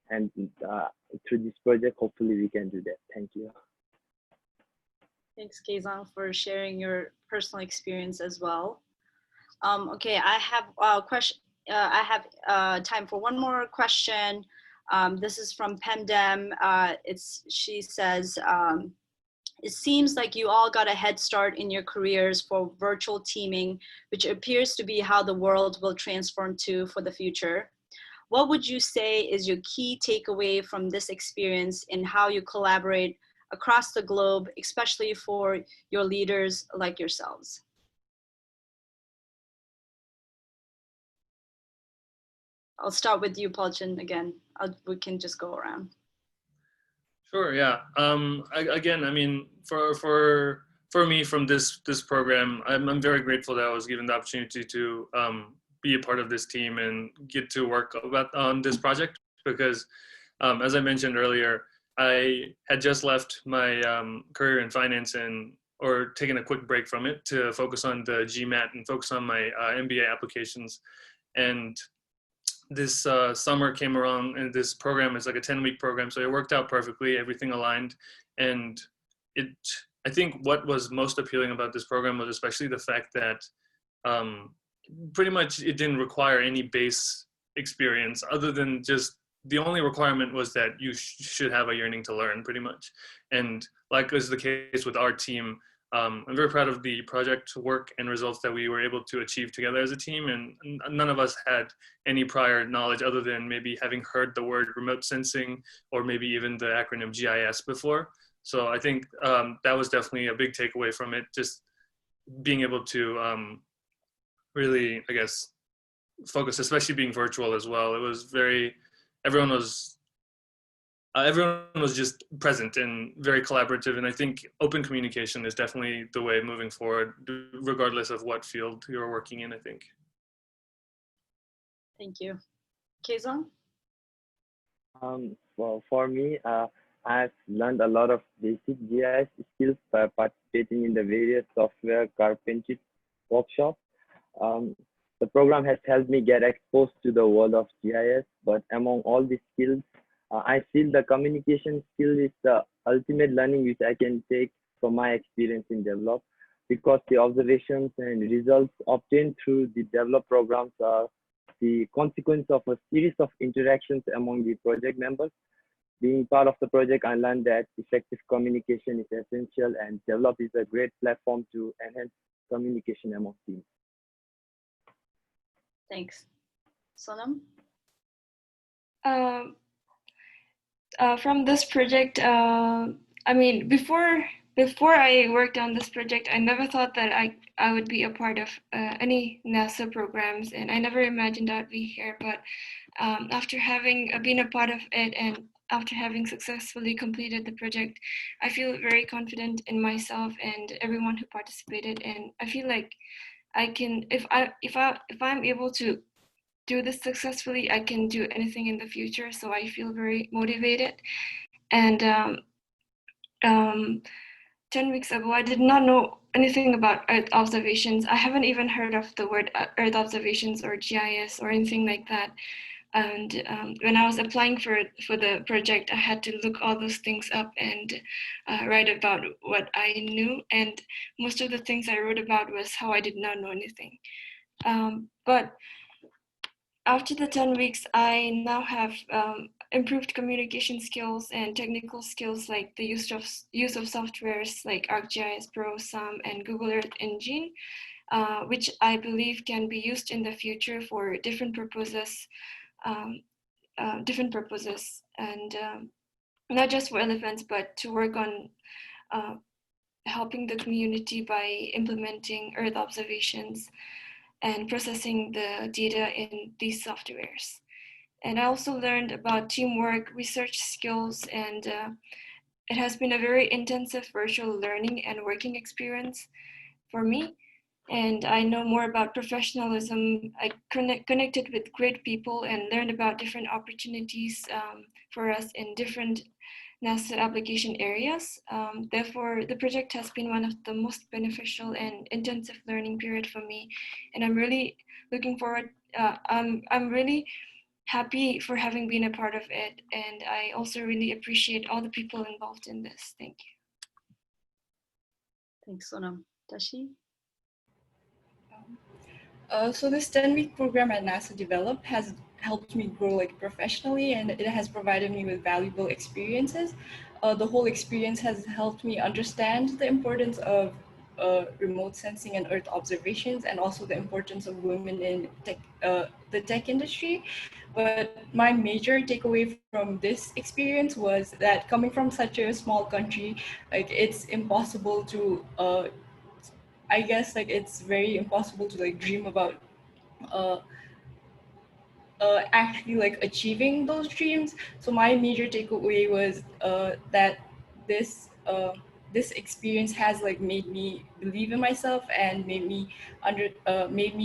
And through this project, hopefully we can do that. Thank you. Thanks, Kaizang, for sharing your personal experience as well. Okay, I have a question. I have time for one more question. This is from Pemdem. She says, it seems like you all got a head start in your careers for virtual teaming, which appears to be how the world will transform to for the future. What would you say is your key takeaway from this experience in how you collaborate across the globe, especially for your leaders like yourselves? I'll start with you, Palchin, again. We can just go around. Sure. Yeah. Again, I mean, for me from this program, I'm very grateful that I was given the opportunity to be a part of this team and get to work on this project because, as I mentioned earlier, I had just left my career in finance or taken a quick break from it to focus on the GMAT and focus on my MBA applications. And this summer came around, and this program is like a 10-week program, so it worked out perfectly. Everything aligned, and I think what was most appealing about this program was especially the fact that pretty much it didn't require any base experience other than just the only requirement was that you should have a yearning to learn, pretty much. And like is the case with our team, I'm very proud of the project work and results that we were able to achieve together as a team. And none of us had any prior knowledge other than maybe having heard the word remote sensing or maybe even the acronym GIS before. So I think that was definitely a big takeaway from it, just being able to really, I guess, focus, especially being virtual as well. It was very, everyone was just present and very collaborative. And I think open communication is definitely the way moving forward, regardless of what field you're working in, I think. Thank you. Kaizang? Well, for me, I've learned a lot of basic GIS skills by participating in the various software carpentry workshops. The program has helped me get exposed to the world of GIS, but among all these skills, I feel the communication skill is the ultimate learning which I can take from my experience in develop, because the observations and results obtained through the develop programs are the consequence of a series of interactions among the project members. Being part of the project, I learned that effective communication is essential, and develop is a great platform to enhance communication among teams. Thanks. Sonam? From this project, I mean, before I worked on this project, I never thought that I would be a part of any NASA programs, and I never imagined I'd be here. But after having been a part of it and after having successfully completed the project, I feel very confident in myself and everyone who participated, and I feel like I can, if I'm able to do this successfully, I can do anything in the future. So I feel very motivated. And 10 weeks ago, I did not know anything about Earth observations. I haven't even heard of the word Earth observations or GIS or anything like that. And when I was applying for the project, I had to look all those things up and write about what I knew. And most of the things I wrote about was how I did not know anything. But after the 10 weeks, I now have improved communication skills and technical skills like the use of softwares like ArcGIS Pro, SUM, and Google Earth Engine, which I believe can be used in the future for different purposes, and not just for elephants, but to work on helping the community by implementing Earth observations and processing the data in these softwares. And I also learned about teamwork, research skills, and it has been a very intensive virtual learning and working experience for me. And I know more about professionalism. I connected with great people and learned about different opportunities for us in different NASA application areas. Therefore, the project has been one of the most beneficial and intensive learning period for me. And I'm really looking forward, I'm really happy for having been a part of it. And I also really appreciate all the people involved in this. Thank you. Thanks, Sonam. Tashi? So this 10-week program at NASA Develop has helped me grow like professionally, and it has provided me with valuable experiences. The whole experience has helped me understand the importance of remote sensing and Earth observations, and also the importance of women in the tech industry. But my major takeaway from this experience was that coming from such a small country, like it's impossible to I guess like it's very impossible to like dream about uh, actually like achieving those dreams. So my major takeaway was that this experience has like made me believe in myself and made me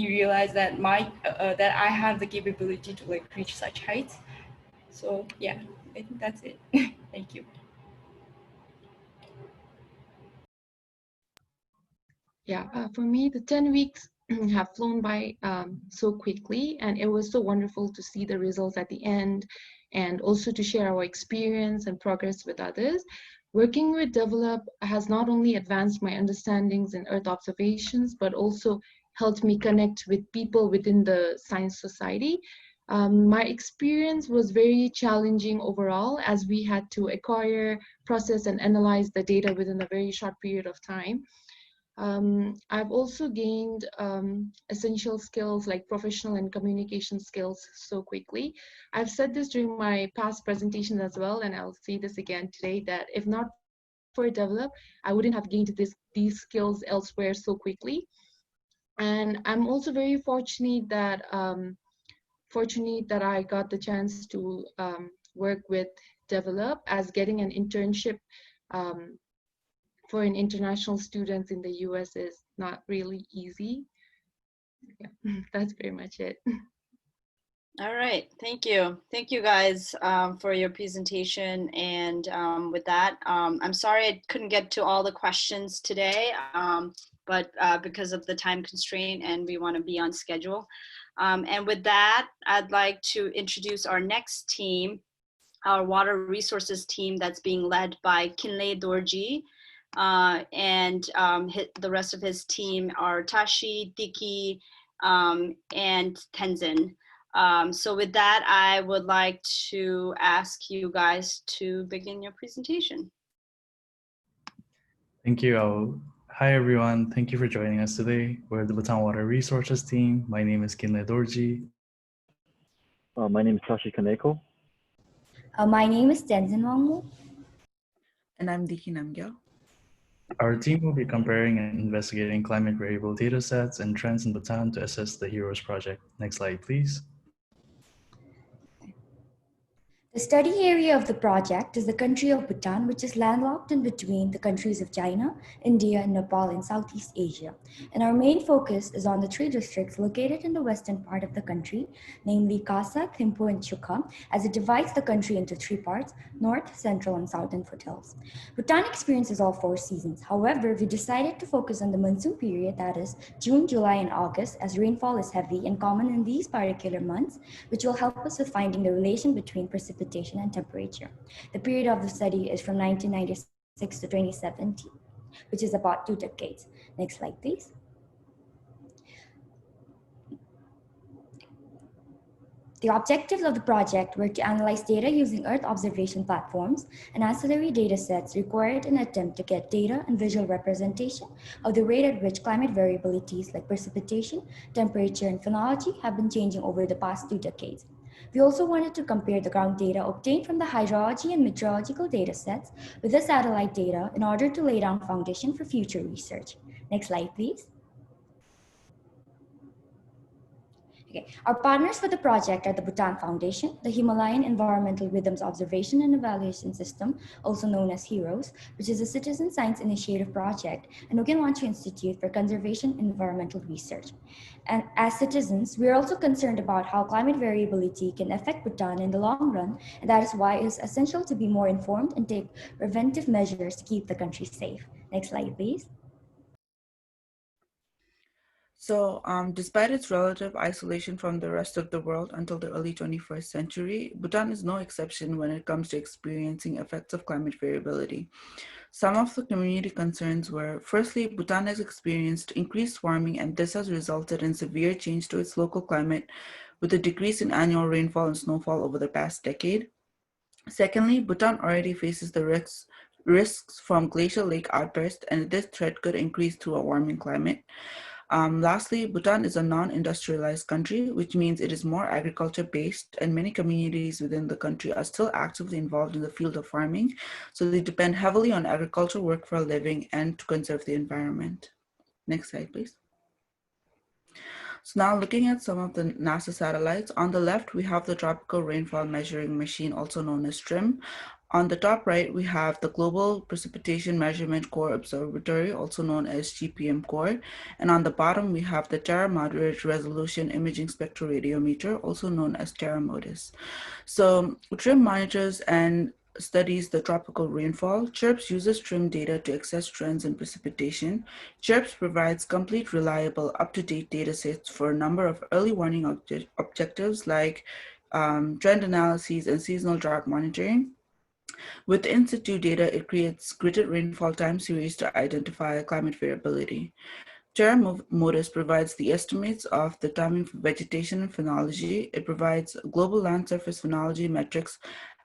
realize that that I have the capability to like reach such heights. So yeah, I think that's it. Thank you. Yeah, for me, the 10 weeks have flown by so quickly, and it was so wonderful to see the results at the end and also to share our experience and progress with others. Working with Develop has not only advanced my understandings in Earth observations, but also helped me connect with people within the science society. My experience was very challenging overall, as we had to acquire, process, and analyze the data within a very short period of time. I've also gained essential skills like professional and communication skills so quickly. I've said this during my past presentations as well, and I'll say this again today, that if not for Develop, I wouldn't have gained these skills elsewhere so quickly. And I'm also very fortunate that I got the chance to work with Develop, as getting an internship for an international students in the US is not really easy. Yeah, that's pretty much it. All right, thank you. Thank you guys for your presentation. And with that, I'm sorry I couldn't get to all the questions today, but because of the time constraint and we want to be on schedule. And with that, I'd like to introduce our next team, our water resources team that's being led by Kinley Dorji. And the rest of his team are Tashi, Diki, and Tenzin. So with that, I would like to ask you guys to begin your presentation. Thank you. Hi, everyone. Thank you for joining us today. We're the Bhutan Water Resources team. My name is Kinley Dorji. My name is Tashi Kaneko. My name is Tenzin Wong. And I'm Diki Namgyal. Our team will be comparing and investigating climate variable data sets and trends in Bhutan to assess the HEROES project. Next slide, please. The study area of the project is the country of Bhutan, which is landlocked in between the countries of China, India, Nepal, and Southeast Asia. And our main focus is on the three districts located in the western part of the country, namely Casa, Thimphu, and Chuk, as it divides the country into three parts: north, central, and southern foothills. Bhutan experiences all four seasons. However, we decided to focus on the monsoon period, that is June, July, and August, as rainfall is heavy and common in these particular months, which will help us with finding the relation between precipitation and temperature. The period of the study is from 1996 to 2017, which is about 2 decades. Next slide, please. The objectives of the project were to analyze data using Earth observation platforms and ancillary data sets required in an attempt to get data and visual representation of the rate at which climate variabilities like precipitation, temperature, and phenology have been changing over the past 2 decades. We also wanted to compare the ground data obtained from the hydrology and meteorological data sets with the satellite data in order to lay down foundation for future research. Next slide, please. Okay. Our partners for the project are the Bhutan Foundation, the Himalayan Environmental Rhythms Observation and Evaluation System, also known as HEROES, which is a citizen science initiative project, and Wanchu Institute for Conservation and Environmental Research. And as citizens, we are also concerned about how climate variability can affect Bhutan in the long run, and that is why it is essential to be more informed and take preventive measures to keep the country safe. Next slide, please. So, despite its relative isolation from the rest of the world until the early 21st century, Bhutan is no exception when it comes to experiencing effects of climate variability. Some of the community concerns were, firstly, Bhutan has experienced increased warming, and this has resulted in severe change to its local climate with a decrease in annual rainfall and snowfall over the past decade. Secondly, Bhutan already faces the risks from glacial lake outbursts, and this threat could increase through a warming climate. Lastly, Bhutan is a non-industrialized country, which means it is more agriculture-based, and many communities within the country are still actively involved in the field of farming, so they depend heavily on agricultural work for a living and to conserve the environment. Next slide, please. So now looking at some of the NASA satellites, on the left, we have the Tropical Rainfall Measuring Machine, also known as TRMM. On the top right, we have the Global Precipitation Measurement Core Observatory, also known as GPM Core. And on the bottom, we have the Terra Moderate Resolution Imaging Spectroradiometer, also known as Terra MODIS. So TRMM monitors and studies the tropical rainfall. CHIRPS uses TRMM data to assess trends in precipitation. CHIRPS provides complete, reliable, up-to-date data sets for a number of early warning objectives like trend analyses and seasonal drought monitoring. With the in-situ data, it creates gridded rainfall time series to identify climate variability. Terra MODIS provides the estimates of the timing for vegetation and phenology. It provides global land surface phenology metrics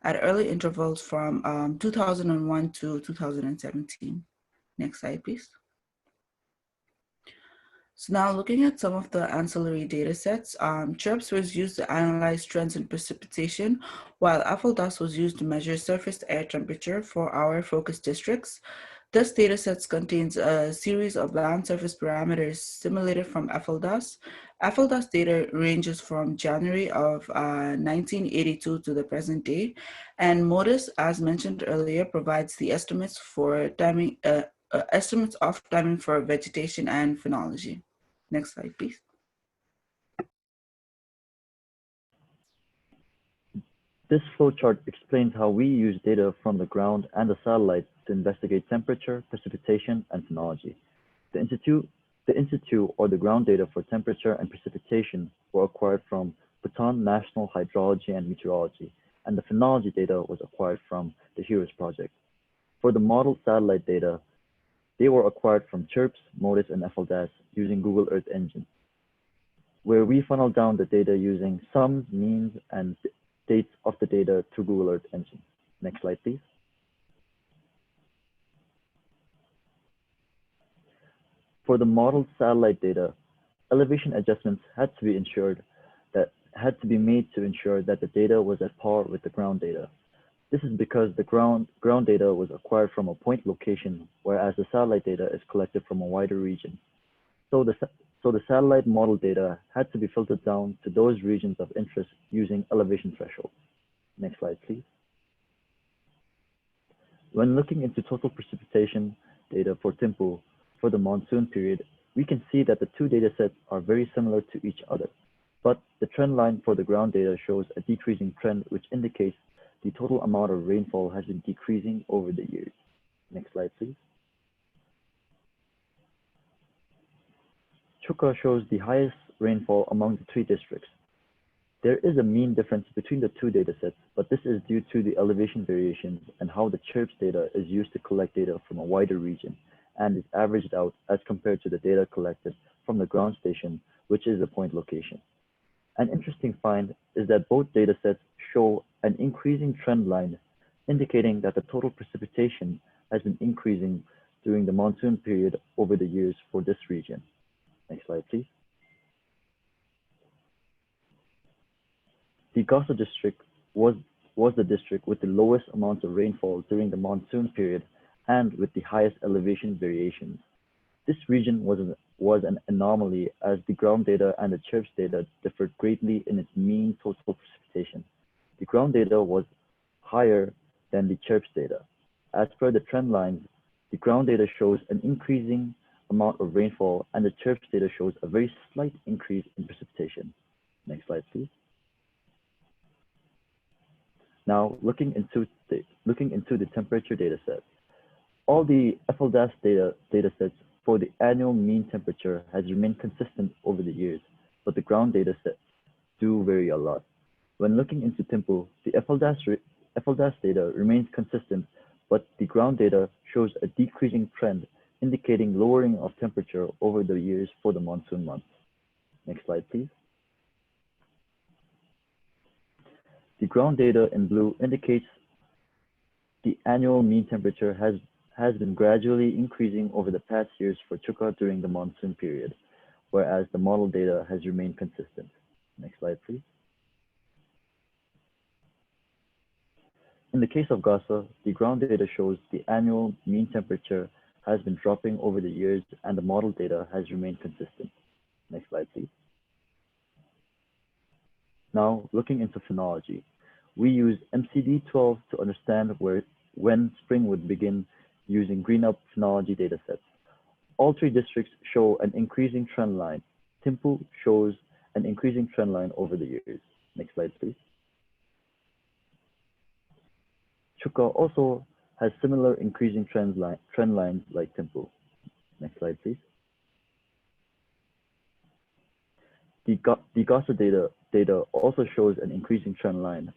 at early intervals from 2001 to 2017. Next slide, please. So now looking at some of the ancillary data sets, CHIRPS was used to analyze trends in precipitation, while FLDUS was used to measure surface air temperature for our focus districts. This data set contains a series of land surface parameters simulated from FLDUS. FLDUS data ranges from January of 1982 to the present day, and MODIS, as mentioned earlier, provides the estimates for timing, estimates of timing for vegetation and phenology. Next slide, please. This flowchart explains how we use data from the ground and the satellite to investigate temperature, precipitation, and phenology. The in situ or the ground data for temperature and precipitation were acquired from Bhutan National Hydrology and Meteorology, and the phenology data was acquired from the HEROES project. For the modeled satellite data, they were acquired from CHIRPS, MODIS, and FLDAS using Google Earth Engine, where we funnel down the data using sums, means, and dates of the data to Google Earth Engine. Next slide, please. For the modeled satellite data, elevation adjustments had to be made to ensure that the data was at par with the ground data. This is because the ground data was acquired from a point location, whereas the satellite data is collected from a wider region. So the satellite model data had to be filtered down to those regions of interest using elevation thresholds. Next slide, please. When looking into total precipitation data for Thimphu for the monsoon period, we can see that the two data sets are very similar to each other, but the trend line for the ground data shows a decreasing trend, which indicates the total amount of rainfall has been decreasing over the years. Next slide, please. Chuk shows the highest rainfall among the three districts. There is a mean difference between the two data sets, but this is due to the elevation variations and how the CHIRPS data is used to collect data from a wider region and is averaged out as compared to the data collected from the ground station, which is a point location. An interesting find is that both data sets show an increasing trend line, indicating that the total precipitation has been increasing during the monsoon period over the years for this region. Next slide, please. The Casa District was the district with the lowest amounts of rainfall during the monsoon period and with the highest elevation variations. This region was was an anomaly as the ground data and the chirps data differed greatly in its mean total precipitation. The ground data was higher than the chirps data. As per the trend lines, the ground data shows an increasing amount of rainfall and the chirps data shows a very slight increase in precipitation. Next slide, please. Now, looking into the temperature data set. All the FLDAS data sets for the annual mean temperature has remained consistent over the years, but the ground data sets do vary a lot. When looking into Thimphu, the FLDAS data remains consistent, but the ground data shows a decreasing trend, indicating lowering of temperature over the years for the monsoon months. Next slide, please. The ground data in blue indicates the annual mean temperature has been gradually increasing over the past years for Chukka during the monsoon period, whereas the model data has remained consistent. Next slide, please. In the case of Gasa, the ground data shows the annual mean temperature has been dropping over the years and the model data has remained consistent. Next slide, please. Now, looking into phenology, we use MCD12 to understand when spring would begin using green-up phenology datasets. All three districts show an increasing trend line. Thimphu shows an increasing trend line over the years. Next slide, please. Chukka also has similar increasing trend lines like Thimphu. Next slide, please. The Gasa data also shows an increasing trend line,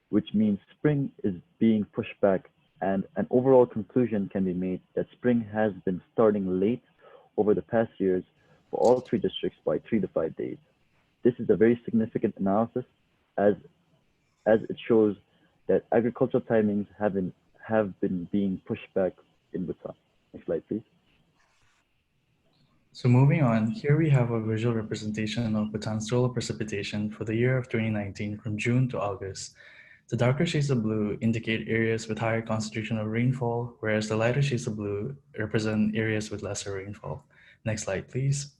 which means spring is being pushed back, and an overall conclusion can be made that spring has been starting late over the past years for all three districts by 3 to 5 days. This is a very significant analysis as it shows that agricultural timings have been being pushed back in Bhutan. Next slide, please. So moving on, here we have a visual representation of Bhutan's total precipitation for the year of 2019 from June to August. The darker shades of blue indicate areas with higher concentration of rainfall, whereas the lighter shades of blue represent areas with lesser rainfall. Next slide, please.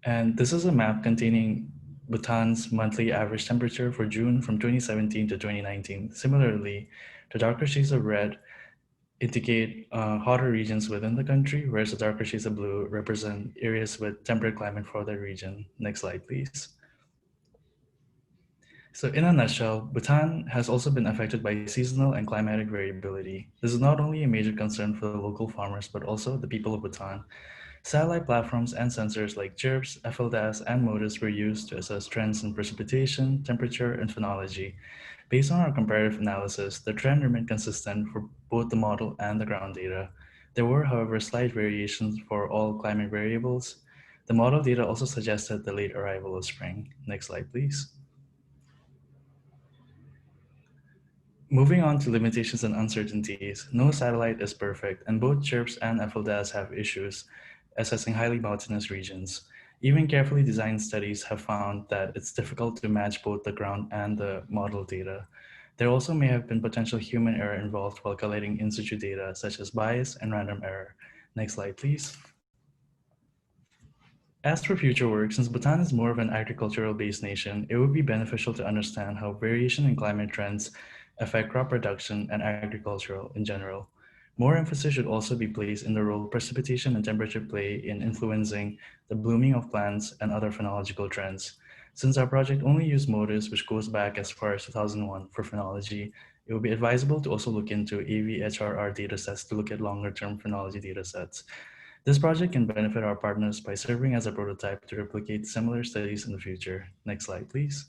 And this is a map containing Bhutan's monthly average temperature for June from 2017 to 2019. Similarly, the darker shades of red indicate hotter regions within the country, whereas the darker shades of blue represent areas with temperate climate for the region. Next slide, please. So in a nutshell, Bhutan has also been affected by seasonal and climatic variability. This is not only a major concern for the local farmers, but also the people of Bhutan. Satellite platforms and sensors like CHIRPS, FLDAS, and MODIS were used to assess trends in precipitation, temperature, and phenology. Based on our comparative analysis, the trend remained consistent for both the model and the ground data. There were, however, slight variations for all climate variables. The model data also suggested the late arrival of spring. Next slide, please. Moving on to limitations and uncertainties, no satellite is perfect, and both CHIRPS and FLDAS have issues assessing highly mountainous regions. Even carefully designed studies have found that it's difficult to match both the ground and the model data. There also may have been potential human error involved while collating in situ data, such as bias and random error. Next slide, please. As for future work, since Bhutan is more of an agricultural-based nation, it would be beneficial to understand how variation in climate trends affect crop production and agriculture in general. More emphasis should also be placed in the role precipitation and temperature play in influencing the blooming of plants and other phenological trends. Since our project only used MODIS, which goes back as far as 2001 for phenology, it would be advisable to also look into AVHRR datasets to look at longer-term phenology datasets. This project can benefit our partners by serving as a prototype to replicate similar studies in the future. Next slide, please.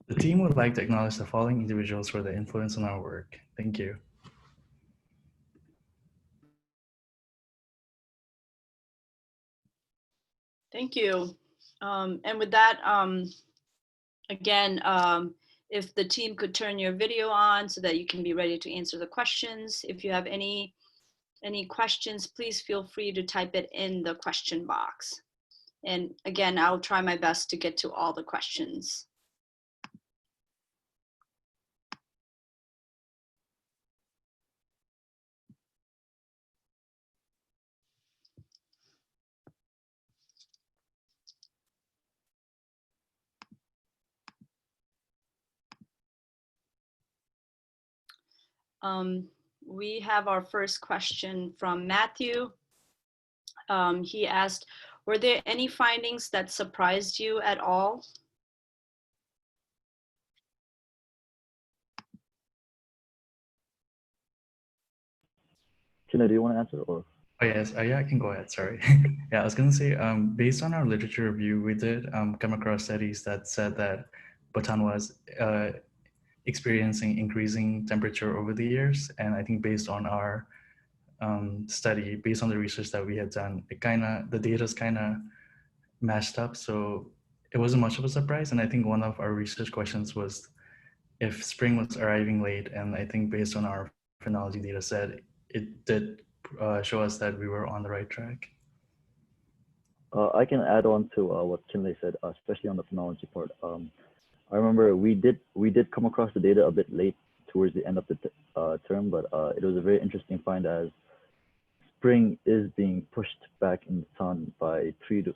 The team would like to acknowledge the following individuals for their influence on our work. Thank you. Thank you. And with that, again, if the team could turn your video on so that you can be ready to answer the questions. If you have any questions, please feel free to type it in the question box. And again, I'll try my best to get to all the questions. We have our first question from Matthew. He asked, were there any findings that surprised you at all? Chen, do you want to answer or? Oh yes, yeah, I can go ahead. Sorry. Yeah, I was gonna say, based on our literature review, we did come across studies that said that Bhutan was experiencing increasing temperature over the years, and I think based on our study, based on the research that we had done, the data's kind of matched up, so it wasn't much of a surprise. And I think one of our research questions was if spring was arriving late, and I think based on our phenology data set, it did show us that we were on the right track. I can add on to what Chinley said, especially on the phenology part. I remember we did come across the data a bit late towards the end of the term, but it was a very interesting find as spring is being pushed back in Bhutan by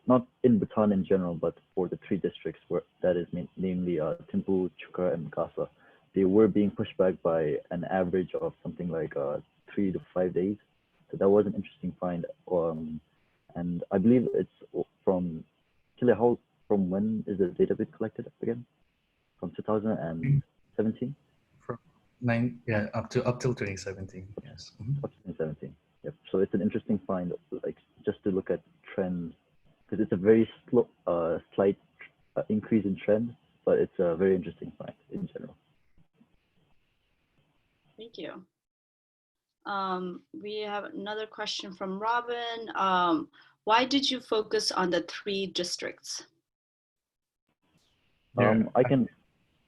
not in Bhutan in general, but for the 3 districts that is namely Thimphu, Chuk, and Casa. They were being pushed back by an average of something like 3 to 5 days. So that was an interesting find. And I believe it's from when is the data been collected again? From 2017? Up till 2017. Yes. Mm-hmm. Up to 2017. Yep. So it's an interesting find, like just to look at trends, because it's a very slow, slight increase in trend, but it's a very interesting find in general. Thank you. We have another question from Robin. Why did you focus on the 3 districts? I can.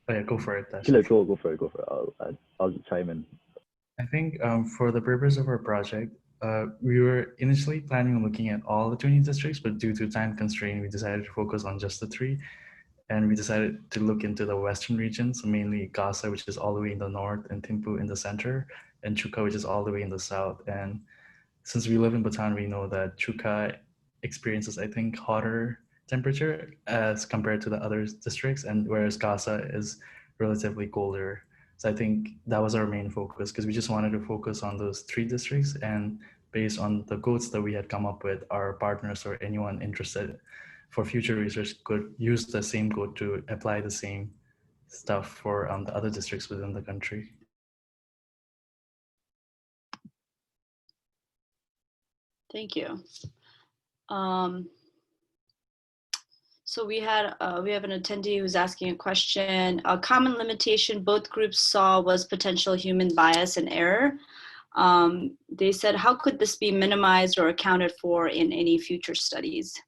Oh yeah, go for it. Go for it. I'll chime in. I think for the purpose of our project, we were initially planning on looking at all the 20 districts, but due to time constraint, we decided to focus on just the 3. And we decided to look into the western region, so mainly Casa, which is all the way in the north, and Thimphu in the center, and Chukha, which is all the way in the south. And since we live in Bhutan, we know that Chukha experiences, I think, hotter temperature as compared to the other districts, and whereas Casa is relatively colder. So I think that was our main focus, because we just wanted to focus on those 3 districts, and based on the codes that we had come up with, our partners or anyone interested for future research could use the same code to apply the same stuff for the other districts within the country. Thank you. So we have an attendee who's asking a question. A common limitation both groups saw was potential human bias and error. They said, how could this be minimized or accounted for in any future studies?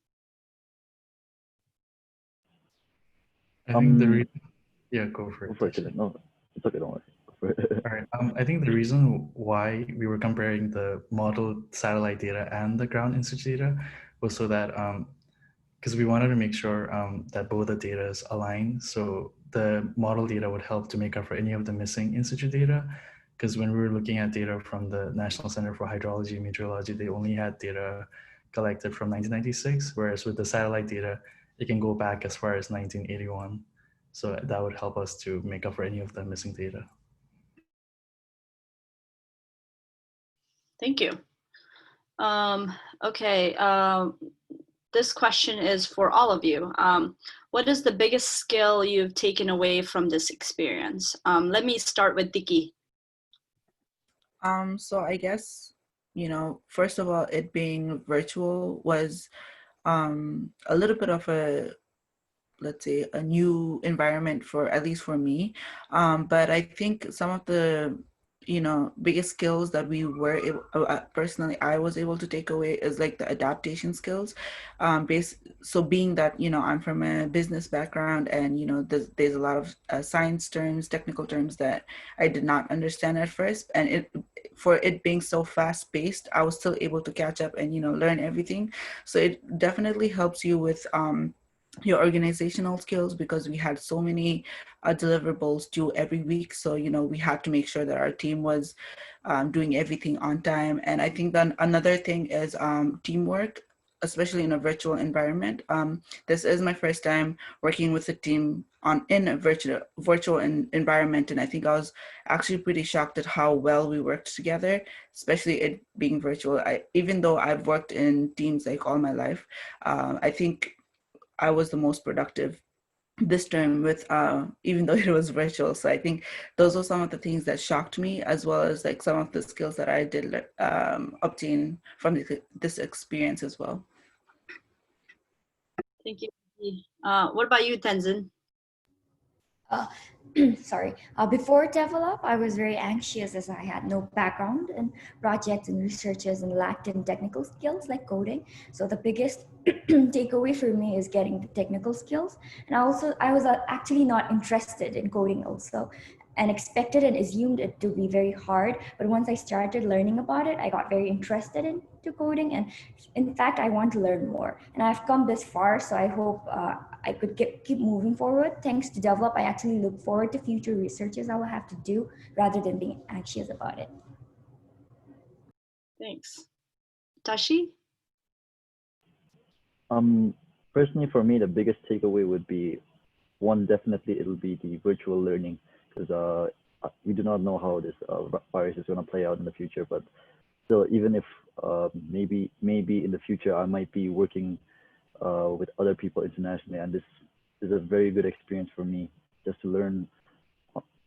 I think the reason, yeah, go for it. No, it's okay, don't worry. Go for it. All right. I think the reason why we were comparing the model satellite data and the ground in-situ data was so that, because we wanted to make sure that both the data is aligned. So the model data would help to make up for any of the missing in-situ data. Because when we were looking at data from the National Center for Hydrology and Meteorology, they only had data collected from 1996, whereas with the satellite data, it can go back as far as 1981. So that would help us to make up for any of the missing data. Thank you. Okay, this question is for all of you. What is the biggest skill you've taken away from this experience? Let me start with Diki. So I guess, first of all, it being virtual was a little bit of let's say, a new environment for, at least for me. But I think some of the, biggest skills that we were able, personally, I was able to take away is like the adaptation skills. So being that, I'm from a business background and, there's a lot of science terms, technical terms that I did not understand at first. And for it being so fast paced, I was still able to catch up and, learn everything. So it definitely helps you with, your organizational skills, because we had so many deliverables due every week. So, we had to make sure that our team was doing everything on time. And I think then another thing is teamwork. especially in a virtual environment. This is my first time working with a team in a virtual environment, and I think I was actually pretty shocked at how well we worked together, especially it being virtual. Even though I've worked in teams like all my life, I think I was the most productive this term with even though it was virtual. So I think those were some of the things that shocked me, as well as like some of the skills that I did obtain from this experience as well. Thank you. What about you, Tenzin? Sorry. Before develop, I was very anxious as I had no background in projects and researches and lacked in technical skills like coding. So the biggest takeaway for me is getting the technical skills. And I was actually not interested in coding also, and expected and assumed it to be very hard. But once I started learning about it, I got very interested into coding. And in fact, I want to learn more. And I've come this far, so I hope I could keep moving forward. Thanks to develop, I actually look forward to future researches I will have to do rather than being anxious about it. Thanks. Tashi? Personally, for me, the biggest takeaway would be one, definitely it'll be the virtual learning, because we do not know how this virus is going to play out in the future. But still, even if maybe in the future I might be working with other people internationally, and this is a very good experience for me, just to learn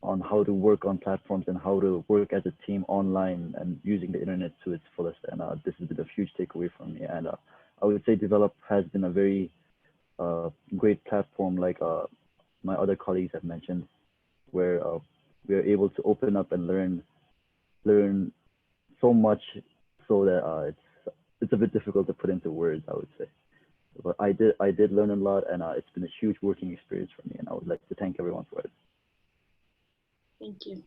on how to work on platforms and how to work as a team online and using the internet to its fullest. And this has been a huge takeaway for me. And I would say Develop has been a very great platform, like my other colleagues have mentioned, where we are able to open up and learn so much, so that it's a bit difficult to put into words, I would say. But I did learn a lot, and it's been a huge working experience for me, and I would like to thank everyone for it. Thank you.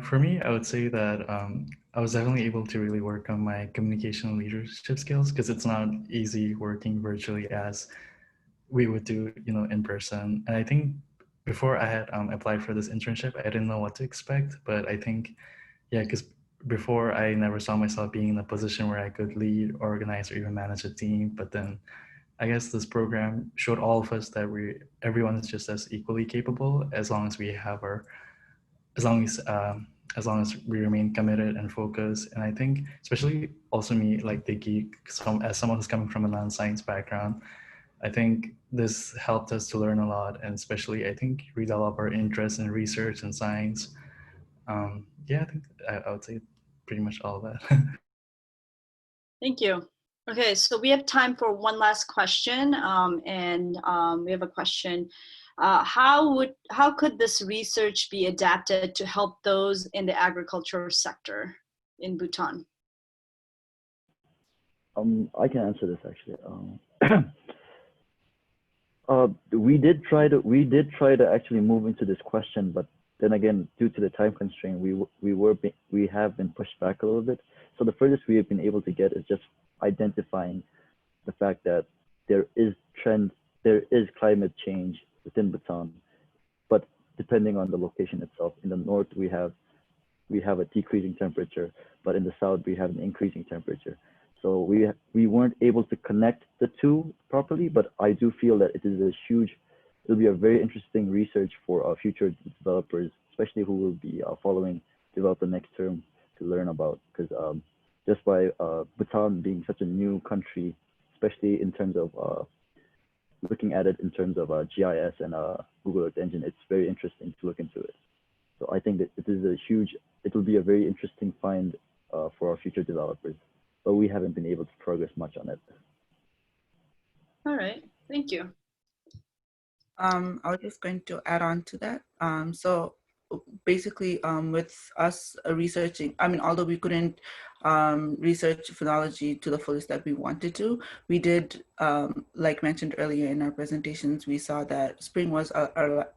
For me, I would say that I was definitely able to really work on my communication and leadership skills, because it's not easy working virtually as we would do, in person. And I think before I had applied for this internship, I didn't know what to expect. But I think, yeah, because before I never saw myself being in a position where I could lead, organize, or even manage a team. But then I guess this program showed all of us that everyone is just as equally capable, as long as we have as long as we remain committed and focused. And I think, especially also me, like the geek, as someone who's coming from a non-science background, I think this helped us to learn a lot, and especially I think redevelop our interest in research and science. Yeah, I think I would say pretty much all of that. Thank you. Okay, so we have time for one last question, and we have a question. How could this research be adapted to help those in the agriculture sector in Bhutan? I can answer this actually. We did try to actually move into this question, but then again, due to the time constraint, we have been pushed back a little bit. So the furthest we have been able to get is just identifying the fact that there is climate change within Bhutan, but depending on the location itself. In the north, we have a decreasing temperature, but in the south, we have an increasing temperature. So we weren't able to connect the two properly, but I do feel that it'll be a very interesting research for future developers, especially who will be following Develop the next term, to learn about, because just by Bhutan being such a new country, especially in terms of looking at it in terms of GIS and Google Earth Engine, it's very interesting to look into it. So I think that it will be a very interesting find for our future developers, but we haven't been able to progress much on it. All right, thank you. I was just going to add on to that. So basically, with us researching, although we couldn't research phenology to the fullest that we wanted to, we did, like mentioned earlier in our presentations, we saw that spring was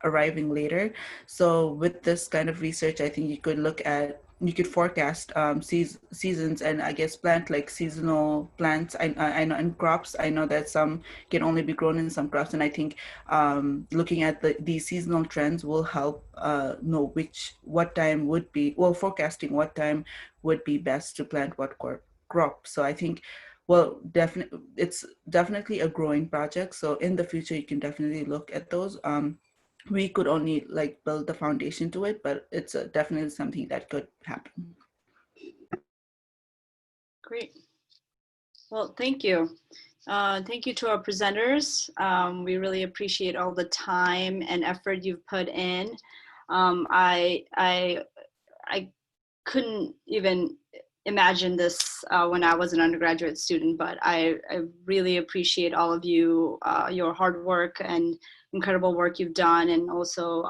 arriving later. So with this kind of research, I think you could forecast seasons, and I guess plant like seasonal plants. I know, and crops. I know that some can only be grown in some crops, and I think looking at these seasonal trends will help know forecasting what time would be best to plant what crop. crop. So I think, well, it's definitely a growing project. So in the future, you can definitely look at those. We could only like build the foundation to it, but it's definitely something that could happen. Great. Well, thank you. Thank you to our presenters. We really appreciate all the time and effort you've put in. I couldn't even imagine this when I was an undergraduate student, but I really appreciate all of you, your hard work and incredible work you've done. And also,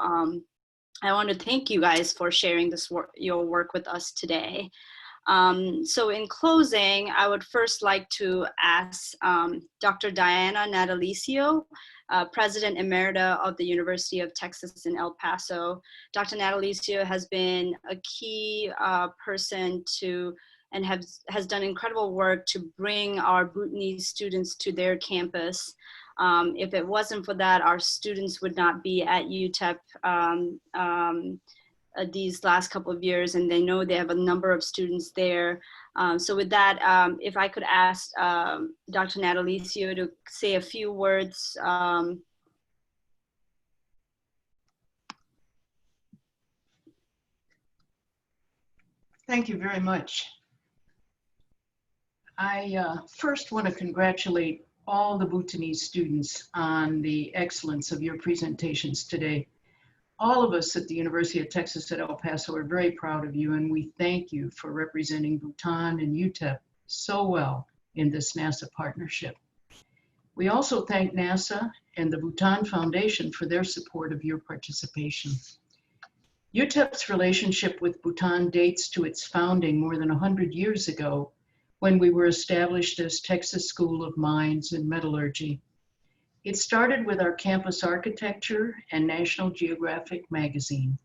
I want to thank you guys for sharing this your work with us today. So in closing, I would first like to ask Dr. Diana Natalicio, President Emerita of the University of Texas in El Paso. Dr. Natalicio has been a key person and has done incredible work to bring our Bhutanese students to their campus. If it wasn't for that, our students would not be at Utep these last couple of years, and they know they have a number of students there. So with that, if I could ask Dr. Natalicio to say a few words. Thank you very much. I first want to congratulate all the Bhutanese students on the excellence of your presentations today. All of us at the University of Texas at El Paso are very proud of you, and we thank you for representing Bhutan and Utep so well in this NASA partnership. We also thank NASA and the Bhutan Foundation for their support of your participation. Utep's relationship with Bhutan dates to its founding more than 100 years ago, when we were established as Texas School of Mines and Metallurgy. It started with our campus architecture and National Geographic magazine.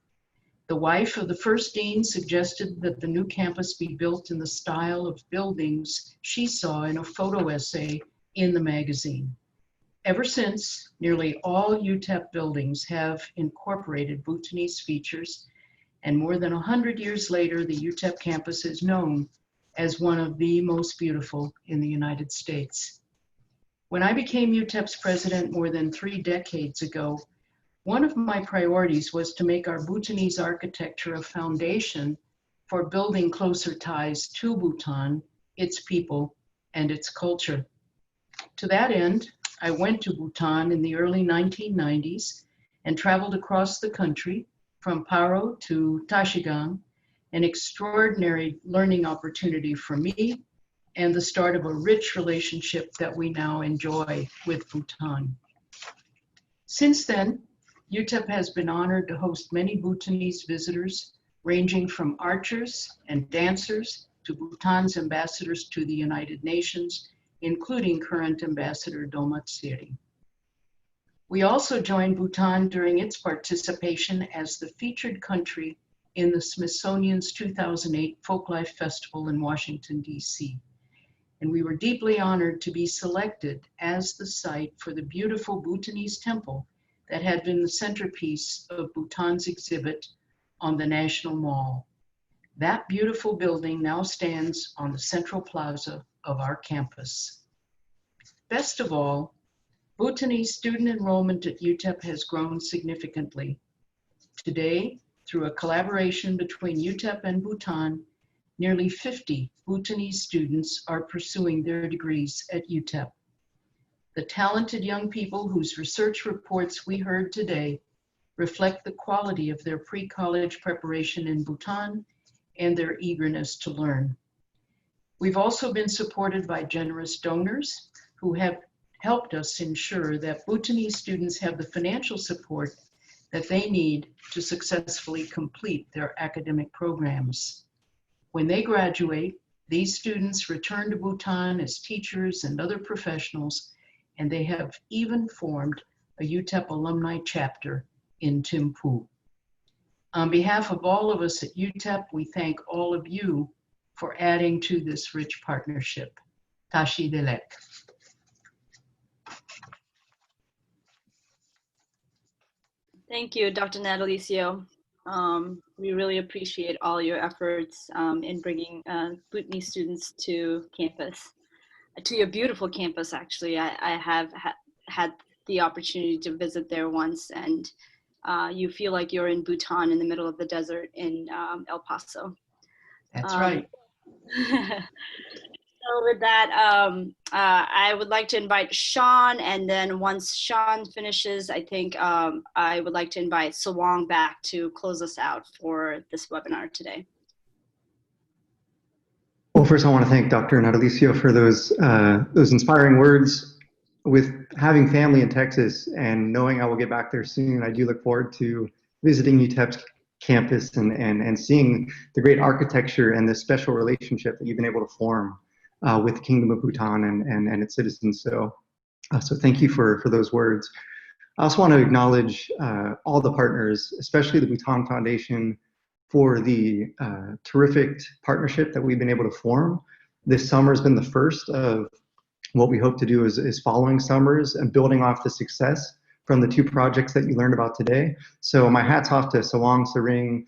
The wife of the first dean suggested that the new campus be built in the style of buildings she saw in a photo essay in the magazine. Ever since, nearly all Utep buildings have incorporated Bhutanese features, and more than 100 years later, the Utep campus is known as one of the most beautiful in the United States. When I became Utep's president more than 3 decades ago, one of my priorities was to make our Bhutanese architecture a foundation for building closer ties to Bhutan, its people, and its culture. To that end, I went to Bhutan in the early 1990s and traveled across the country from Paro to Tashigang, an extraordinary learning opportunity for me and the start of a rich relationship that we now enjoy with Bhutan. Since then, Utep has been honored to host many Bhutanese visitors, ranging from archers and dancers to Bhutan's ambassadors to the United Nations, including current Ambassador Domatsiri. We also joined Bhutan during its participation as the featured country in the Smithsonian's 2008 Folklife Festival in Washington, D.C. And we were deeply honored to be selected as the site for the beautiful Bhutanese temple that had been the centerpiece of Bhutan's exhibit on the National Mall. That beautiful building now stands on the central plaza of our campus. Best of all, Bhutanese student enrollment at Utep has grown significantly. Today, through a collaboration between Utep and Bhutan, nearly 50 Bhutanese students are pursuing their degrees at Utep. The talented young people whose research reports we heard today reflect the quality of their pre-college preparation in Bhutan and their eagerness to learn. We've also been supported by generous donors who have helped us ensure that Bhutanese students have the financial support that they need to successfully complete their academic programs. When they graduate, these students return to Bhutan as teachers and other professionals, and they have even formed a Utep alumni chapter in Thimphu. On behalf of all of us at Utep, we thank all of you for adding to this rich partnership. Tashi Delek. Thank you, Dr. Natalicio. We really appreciate all your efforts in bringing Bhutanese students to campus, to your beautiful campus, actually. I have had the opportunity to visit there once, and you feel like you're in Bhutan in the middle of the desert in El Paso. That's right. So with that, I would like to invite Sean, and then once Sean finishes, I think I would like to invite Tawang back to close us out for this webinar today. Well, first I want to thank Dr. Natalicio for those inspiring words. With having family in Texas and knowing I will get back there soon, I do look forward to visiting Utep's campus and seeing the great architecture and the special relationship that you've been able to form with the Kingdom of Bhutan and its citizens. So thank you for those words. I also want to acknowledge all the partners, especially the Bhutan Foundation, for the terrific partnership that we've been able to form. This summer has been the first of what we hope to do is following summers and building off the success from the two projects that you learned about today. So my hat's off to Tawang, Saring,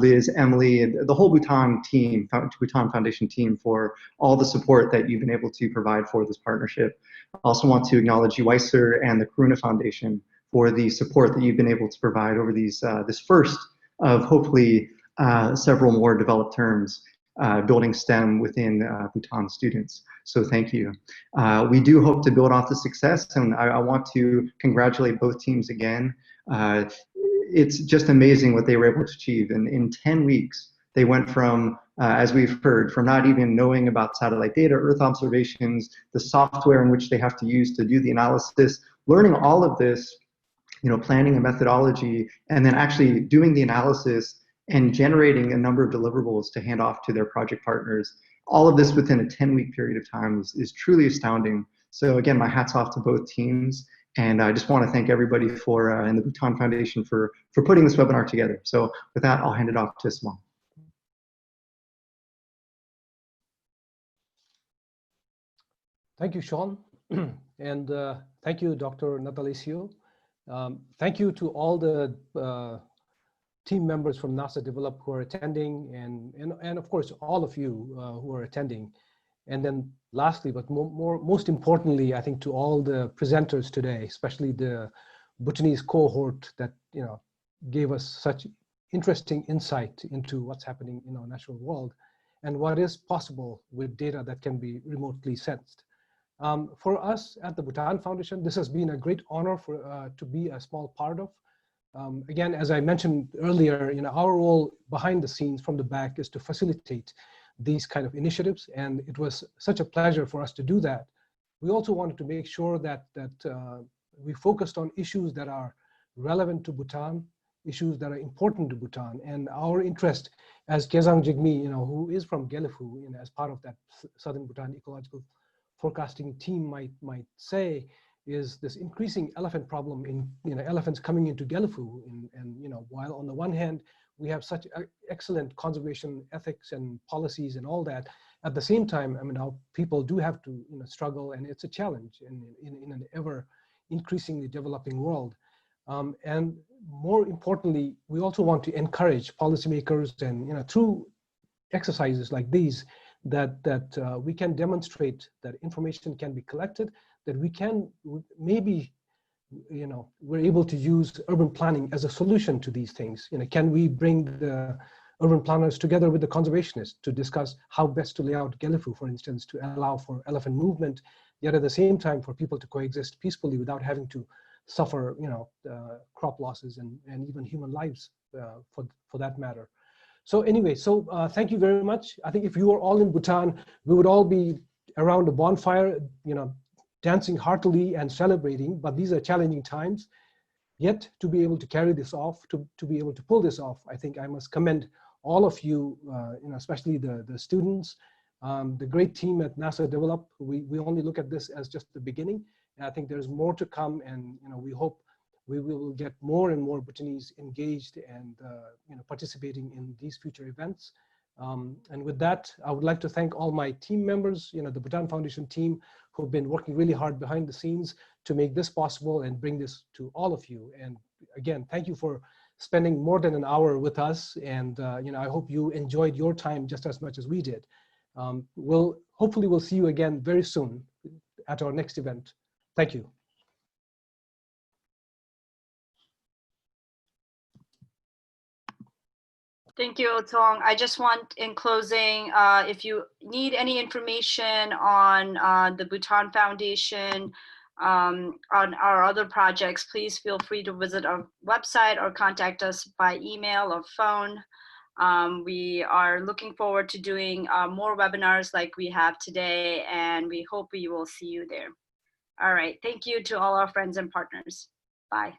Liz, Emily, and the whole Bhutan team, Bhutan Foundation team, for all the support that you've been able to provide for this partnership. I also want to acknowledge UISER and the Karuna Foundation for the support that you've been able to provide over these this first of hopefully several more developed terms building STEM within Bhutan students. So thank you. We do hope to build off the success, and I want to congratulate both teams again. It's just amazing what they were able to achieve. And in 10 weeks, they went from, as we've heard, from not even knowing about satellite data, Earth observations, the software in which they have to use to do the analysis, learning all of this, planning a methodology, and then actually doing the analysis and generating a number of deliverables to hand off to their project partners. All of this within a 10-week period of time is truly astounding. So again, my hat's off to both teams. And I just want to thank everybody and the Bhutan Foundation for putting this webinar together. So with that, I'll hand it off to Simone. Thank you, Sean. And thank you, Dr. Natalicio. Thank you to all the team members from NASA Develop who are attending, and of course, all of you who are attending. And then lastly, but most importantly, I think to all the presenters today, especially the Bhutanese cohort that gave us such interesting insight into what's happening in our natural world and what is possible with data that can be remotely sensed. For us at the Bhutan Foundation, this has been a great honor to be a small part of. Again, as I mentioned earlier, our role behind the scenes from the back is to facilitate these kind of initiatives, and it was such a pleasure for us to do that. We also wanted to make sure that we focused on issues that are relevant to Bhutan, issues that are important to Bhutan, and our interest as Kezang Jigme, who is from Gelifu, as part of that Southern Bhutan Ecological Forecasting team might say, is this increasing elephant problem in elephants coming into Gelifu, and while on the one hand we have such excellent conservation ethics and policies and all that, at the same time, our people do have to struggle, and it's a challenge in an ever increasingly developing world. And more importantly, we also want to encourage policymakers and through exercises like these that we can demonstrate that information can be collected, that we can maybe, we're able to use urban planning as a solution to these things. Can we bring the urban planners together with the conservationists to discuss how best to lay out Gelifu, for instance, to allow for elephant movement, yet at the same time for people to coexist peacefully without having to suffer, crop losses and even human lives for that matter. So anyway, thank you very much. I think if you were all in Bhutan, we would all be around a bonfire, dancing heartily and celebrating, but these are challenging times. Yet to be able to carry this off, to be able to pull this off, I think I must commend all of you, especially the students, the great team at NASA Develop. We only look at this as just the beginning, and I think there's more to come, and we hope we will get more and more Bhutanese engaged and participating in these future events. And with that, I would like to thank all my team members, the Bhutan Foundation team, who've been working really hard behind the scenes to make this possible and bring this to all of you. And again, thank you for spending more than an hour with us. And I hope you enjoyed your time just as much as we did. Hopefully we'll see you again very soon at our next event. Thank you. Thank you, Tawang. I just want, in closing, if you need any information on the Bhutan Foundation, on our other projects, please feel free to visit our website or contact us by email or phone. We are looking forward to doing more webinars like we have today, and we hope we will see you there. All right, thank you to all our friends and partners. Bye.